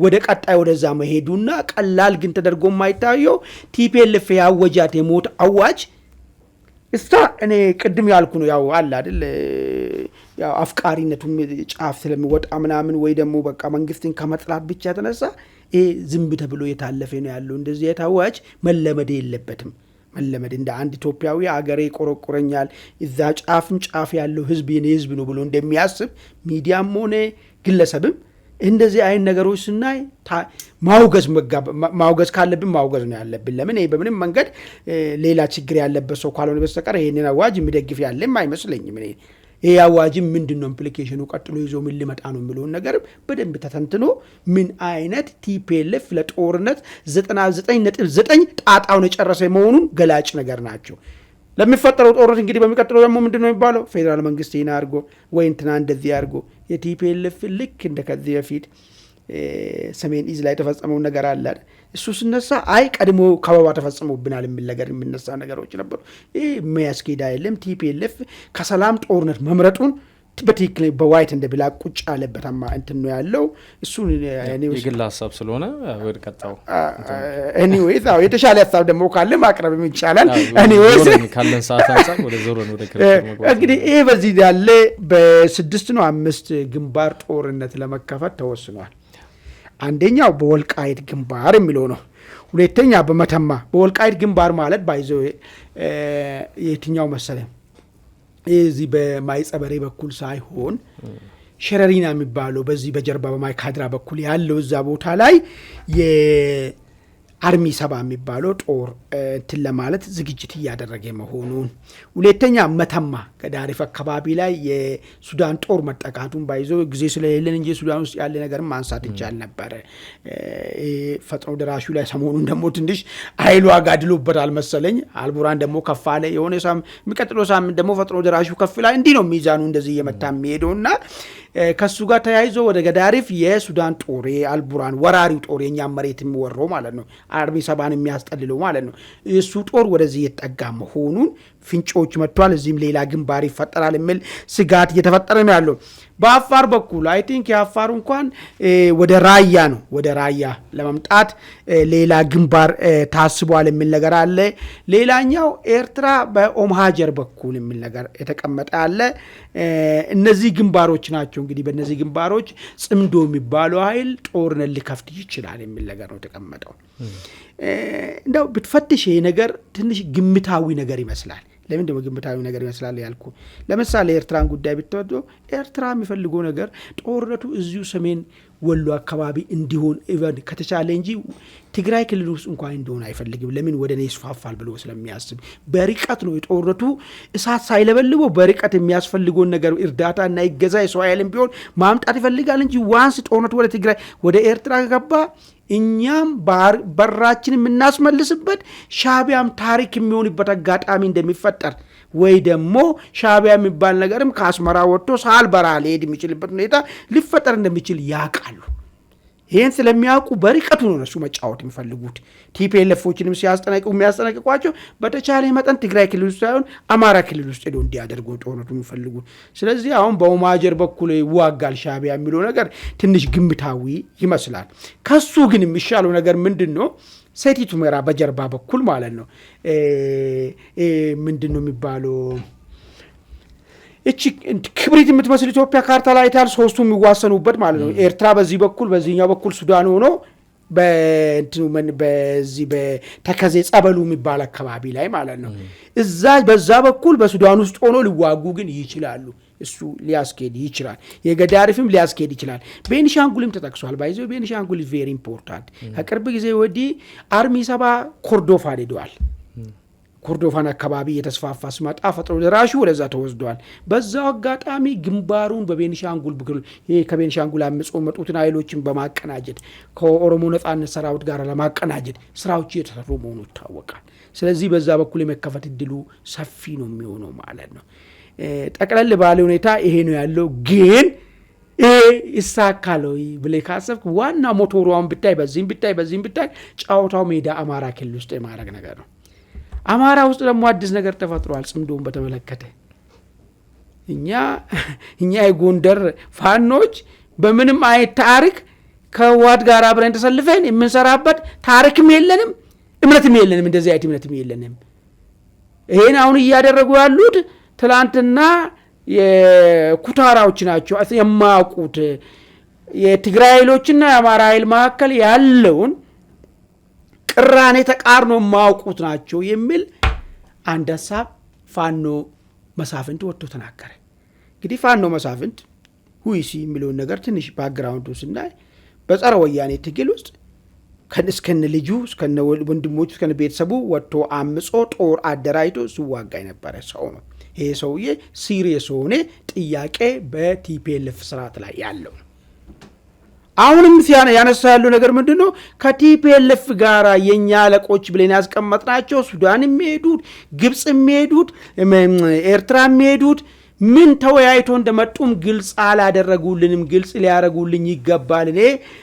ወደ ቀጣይ ወደዛ መሄዱና ቀላል ግን ተደርጎ የማይታየው ቲፒኤልኤፍ ያወጃት የሞት አዋጅ እስታ እኔ ቅድም ያልኩ ነው። ያው አለ አይደል ያው አፍቃሪነቱም ጫፍ ስለሚወጣ ምናምን ወይ ደግሞ በቃ መንግስትን ከመጥላት ብቻ ተነሳ ይሄ ዝም ተብሎ የታለፈ ነው ያለው። እንደዚህ የታዋጅ መለመድ የለበትም። መለመድ እንደ አንድ ኢትዮጵያዊ አገሬ ቆረቆረኛል እዛ ጫፍም ጫፍ ያለው ህዝብ የኔ ህዝብ ነው ብሎ እንደሚያስብ ሚዲያም ሆነ ግለሰብም እንደዚህ አይን ነገሮች ስናይ ማውገዝ ካለብን ማውገዝ ነው ያለብን። ለምን ይሄ በምንም መንገድ ሌላ ችግር ያለበት ሰው ካልሆነ በስተቀር ይሄንን አዋጅ የሚደግፍ ያለም አይመስለኝም። ይሄ አዋጅም ምንድነው ኢምፕሊኬሽኑ ቀጥሎ ይዞ ምን ሊመጣ ነው የሚለውን ነገር በደንብ ተተንትኖ ምን አይነት ቲፒኤልኤፍ ለጦርነት 99.9 ጣጣውን የጨረሰ መሆኑን ገላጭ ነገር ናቸው። ለሚፈጠረው ጦርነት እንግዲህ በሚቀጥለው ደግሞ ምንድነው የሚባለው ፌደራል መንግስት ይሄን አድርጎ ወይ እንትና እንደዚህ አድርጎ የቲፒኤልኤፍ ልክ እንደከዚህ በፊት ሰሜን ኢዝ ላይ ተፈጸመው ነገር አለ እሱ ስነሳ አይ ቀድሞ ከበባ ተፈጽሞብናል የሚል ነገር የሚነሳ ነገሮች ነበሩ። ይሄ የሚያስኬድ አይደለም። ቲፒኤልኤፍ ከሰላም ጦርነት መምረጡን በትክክል በዋይት እንደ ብላ ቁጭ አለበታማ እንትን ነው ያለው። እሱ የግል ሀሳብ ስለሆነ ወደ ቀጣው ኤኒዌይስ የተሻለ ሀሳብ ደግሞ ካለ ማቅረብ ይቻላል። ኤኒዌይስ ካለን ሰዓት አንፃር ወደ ዞሮን ወደ ክርክር መግባት እንግዲህ ይሄ በዚህ ያለ በ6 ነው 5 ግንባር ጦርነት ለመከፈት ተወስኗል። አንደኛው በወልቃይት ግንባር የሚለው ነው። ሁለተኛ በመተማ በወልቃይት ግንባር ማለት ባይዘው የትኛው መሰለ እዚህ በማይጸበሬ በኩል ሳይሆን ሸረሪና የሚባለው በዚህ በጀርባ በማይካድራ በኩል ያለው እዛ ቦታ ላይ የአርሚ 7 የሚባለው ጦር እንትን ለማለት ዝግጅት እያደረገ መሆኑን። ሁለተኛ መተማ ከዳሪፍ አካባቢ ላይ የሱዳን ጦር መጠቃቱን ባይዘው ጊዜ ስለሌለን እንጂ ሱዳን ውስጥ ያለ ነገር ማንሳት ይቻል ነበር። ፈጥኖ ደራሹ ላይ ሰሞኑን ደግሞ ትንሽ ኃይሉ አጋድሎበታል መሰለኝ። አልቡራን ደግሞ ከፋለ የሆነ የሚቀጥለው ሳምንት ደግሞ ፈጥኖ ደራሹ ከፍ ላይ እንዲህ ነው ሚዛኑ እንደዚህ እየመታ የሚሄደውና ከሱ ጋር ተያይዞ ወደ ገዳሪፍ የሱዳን ጦር የአልቡራን ወራሪው ጦር የኛ መሬት የሚወረው ማለት ነው አርሚ 7 የሚያስጠልለው ማለት ነው እሱ ጦር ወደዚህ የተጠጋ መሆኑን ፍንጮች መጥቷል። እዚህም ሌላ ግንባር ይፈጠራል የሚል ስጋት እየተፈጠረ ነው ያለው። በአፋር በኩል አይ ቲንክ የአፋሩ እንኳን ወደ ራያ ነው ወደ ራያ ለመምጣት ሌላ ግንባር ታስቧል የሚል ነገር አለ። ሌላኛው ኤርትራ በኦምሃጀር በኩል የሚል ነገር የተቀመጠ አለ። እነዚህ ግንባሮች ናቸው እንግዲህ በእነዚህ ግንባሮች ጽምዶ የሚባለው ኃይል ጦርነት ሊከፍት ይችላል የሚል ነገር ነው የተቀመጠው። እንደው ብትፈትሽ ይሄ ነገር ትንሽ ግምታዊ ነገር ይመስላል። ለምን ደግሞ ግምታዊ ነገር ይመስላል ያልኩ ለምሳሌ ኤርትራን ጉዳይ ብትወዶ ኤርትራ የሚፈልገው ነገር ጦርነቱ እዚሁ ሰሜን ወሎ አካባቢ እንዲሆን ኢቨን ከተቻለ እንጂ ትግራይ ክልል ውስጥ እንኳን እንደሆነ አይፈልግም። ለምን ወደ እኔ ይስፋፋል ብሎ ስለሚያስብ በርቀት ነው የጦርነቱ እሳት ሳይለበልበው በርቀት የሚያስፈልገውን ነገር እርዳታና ይገዛ የሰው ኃይልም ቢሆን ማምጣት ይፈልጋል እንጂ ዋንስ ጦርነቱ ወደ ትግራይ ወደ ኤርትራ ከገባ እኛም በራችን የምናስመልስበት ሻቢያም ታሪክ የሚሆንበት አጋጣሚ እንደሚፈጠር ወይ ደግሞ ሻዕቢያ የሚባል ነገርም ከአስመራ ወጥቶ ሳልበራ ሊሄድ የሚችልበት ሁኔታ ሊፈጠር እንደሚችል ያውቃሉ። ይህን ስለሚያውቁ በርቀቱ ነው እነሱ መጫወት የሚፈልጉት። ቲፒኤልኤፎችንም የሚያስጠነቅቋቸው በተቻለ መጠን ትግራይ ክልል ውስጥ ሳይሆን አማራ ክልል ውስጥ ሄዶ እንዲያደርጉ ጦርነቱ የሚፈልጉት። ስለዚህ አሁን በኦማጀር በኩል ይዋጋል ሻዕቢያ የሚለው ነገር ትንሽ ግምታዊ ይመስላል። ከሱ ግን የሚሻለው ነገር ምንድን ነው? ሰቲት ሁመራ በጀርባ በኩል ማለት ነው ምንድን ነው የሚባለው እቺ ክብሪት የምትመስል ኢትዮጵያ ካርታ ላይ ታል ሶስቱ የሚዋሰኑበት ማለት ነው። ኤርትራ በዚህ በኩል በዚህኛው በኩል ሱዳን ሆኖ በዚህ በተከዜ ጸበሉ የሚባል አካባቢ ላይ ማለት ነው። እዛ በዛ በኩል በሱዳን ውስጥ ሆኖ ሊዋጉ ግን ይችላሉ። እሱ ሊያስኬድ ይችላል። የገዳሪፍም ሊያስኬድ ይችላል። ቤኒሻንጉልም ተጠቅሷል። ባይዘው ቤኒሻንጉል is very important። ከቅርብ ጊዜ ወዲህ አርሚ 7 ኮርዶፋን ሄደዋል። ኮርዶፋን አካባቢ የተስፋፋ ስመጣ ፈጥሮ ደራሹ ወደዛ ተወስዷል። በዛው አጋጣሚ ግንባሩን በቤኒሻንጉል ብክል ከቤኒሻንጉል አመጾ መጡትን ኃይሎችን በማቀናጀት ከኦሮሞ ነጻነት ሰራዊት ጋር ለማቀናጀት ስራዎች እየተሰሩ መሆኑ ይታወቃል። ስለዚህ በዛ በኩል የመከፈት እድሉ ሰፊ ነው የሚሆነው ማለት ነው። ጠቅለል ባለ ሁኔታ ይሄ ነው ያለው። ግን ይሳካለው ብለህ ካሰብክ ዋና ሞቶሩን ብታይ በዚህም ብታይ ጫውታው ሜዳ አማራ ክልል ውስጥ የማረግ ነገር ነው። አማራ ውስጥ ደግሞ አዲስ ነገር ተፈጥሯል። ጽምዶን በተመለከተ እኛ የጎንደር ፋኖች በምንም አይነት ታሪክ ከዋድ ጋር አብረን ተሰልፈን የምንሰራበት ታሪክም የለንም፣ እምነትም የለንም። እንደዚህ አይነት እምነትም የለንም። ይሄን አሁን እያደረጉ ያሉት ትላንትና የኩታራዎች ናቸው የማያውቁት። የትግራይ ኃይሎችና የአማራ ኃይል መካከል ያለውን ቅራኔ ተቃርኖ ማውቁት ናቸው የሚል አንድ ሐሳብ ፋኖ መሳፍንት ወጥቶ ተናገረ። እንግዲህ ፋኖ መሳፍንት ሁይሲ የሚለውን ነገር ትንሽ ባክግራውንዱ ስናይ በጸረ ወያኔ ትግል ውስጥ እስከነ ልጁ እስከነ ወንድሞቹ እስከነ ቤተሰቡ ወጥቶ አምጾ ጦር አደራጅቶ ሲዋጋ የነበረ ሰው ነው። ይሄ ሰውዬ ሲሪየስ ሆነ ጥያቄ በቲፒኤልኤፍ ስርዓት ላይ ያለው አሁንም ያነሳ ያለው ነገር ምንድነው? ከቲፒኤልኤፍ ጋራ የኛ አለቆች ብለን ያስቀመጥናቸው ሱዳን የሚሄዱት ግብጽ የሚሄዱት ኤርትራ የሚሄዱት ምን ተወያይቶ እንደመጡም ግልጽ አላደረጉልንም። ግልጽ ሊያደርጉልኝ ይገባል። እኔ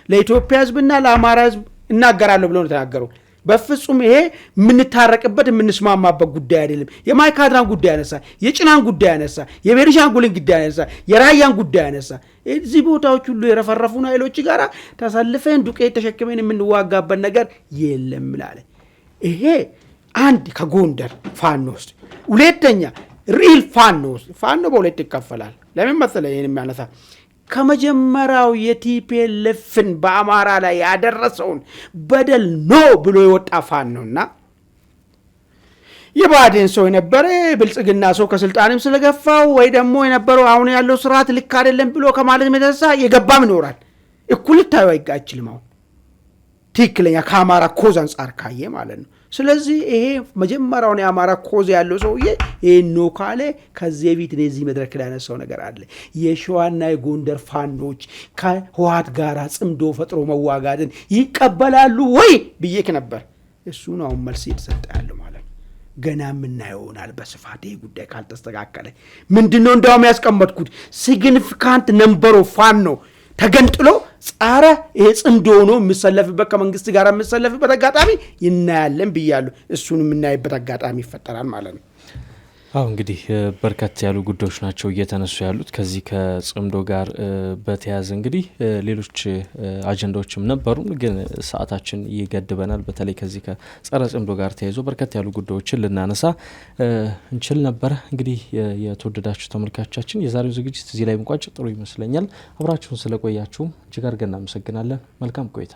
ለኢትዮጵያ ሕዝብና ለአማራ ሕዝብ እናገራለሁ ብለው ተናገሩ። በፍጹም ይሄ የምንታረቅበት የምንስማማበት ጉዳይ አይደለም። የማይካድራን ጉዳይ ያነሳ፣ የጭናን ጉዳይ ያነሳ፣ የቤኒሻንጉልን ጉዳይ ያነሳ፣ የራያን ጉዳይ ያነሳ። እዚህ ቦታዎች ሁሉ የረፈረፉን ኃይሎች ጋራ ተሰልፈን ዱቄት ተሸክመን የምንዋጋበት ነገር የለም ላለ ይሄ አንድ ከጎንደር ፋኖ ውስጥ። ሁለተኛ ሪል ፋኖ ውስጥ ፋኖ በሁለት ይከፈላል። ለምን መሰለህ ይሄን የሚያነሳ ከመጀመሪያው የቲፒኤልኤፍን በአማራ ላይ ያደረሰውን በደል ነው ብሎ የወጣ ፋኖና የባዴን ሰው የነበረ ብልጽግና ሰው ከስልጣንም ስለገፋው ወይ ደግሞ የነበረው አሁን ያለው ስርዓት ልክ አይደለም ብሎ ከማለት የተነሳ የገባም ይኖራል። እኩል ታዩ አይጋጭልም። አሁን ትክክለኛ ከአማራ ኮዝ አንጻር ካየ ማለት ነው። ስለዚህ ይሄ መጀመሪያውን የአማራ ኮዝ ያለው ሰውዬ ይሄን ነው ካለ ከዚህ በፊት ለዚህ መድረክ ላይ ያነሳው ነገር አለ። የሸዋና የጎንደር ፋኖች ከህወሓት ጋር ጽምዶ ፈጥሮ መዋጋትን ይቀበላሉ ወይ ብዬክ ነበር። እሱን አሁን መልስ እየተሰጠ ያለው ማለት ነው። ገና የምናየውናል በስፋት ይሄ ጉዳይ ካልተስተካከለ። ምንድነው እንደውም ያስቀመጥኩት ሲግኒፊካንት ነምበር ኦፍ ፋኖ ተገንጥሎ ጻረ ይሄ ጽምዶ ነው የሚሰለፍበት ከመንግስት ጋር የሚሰለፍበት አጋጣሚ ይናያለን ብያለሁ። እሱን የምናይበት አጋጣሚ ይፈጠራል ማለት ነው። አዎ እንግዲህ በርከት ያሉ ጉዳዮች ናቸው እየተነሱ ያሉት ከዚህ ከጽምዶ ጋር በተያያዘ እንግዲህ ሌሎች አጀንዳዎችም ነበሩ፣ ግን ሰዓታችን ይገድበናል። በተለይ ከዚህ ከጸረ ጽምዶ ጋር ተያይዞ በርከት ያሉ ጉዳዮችን ልናነሳ እንችል ነበረ። እንግዲህ የተወደዳችሁ ተመልካቾቻችን የዛሬው ዝግጅት እዚህ ላይ እንቋጭ ጥሩ ይመስለኛል። አብራችሁን ስለቆያችሁ እጅግ አድርገን እናመሰግናለን። መልካም ቆይታ።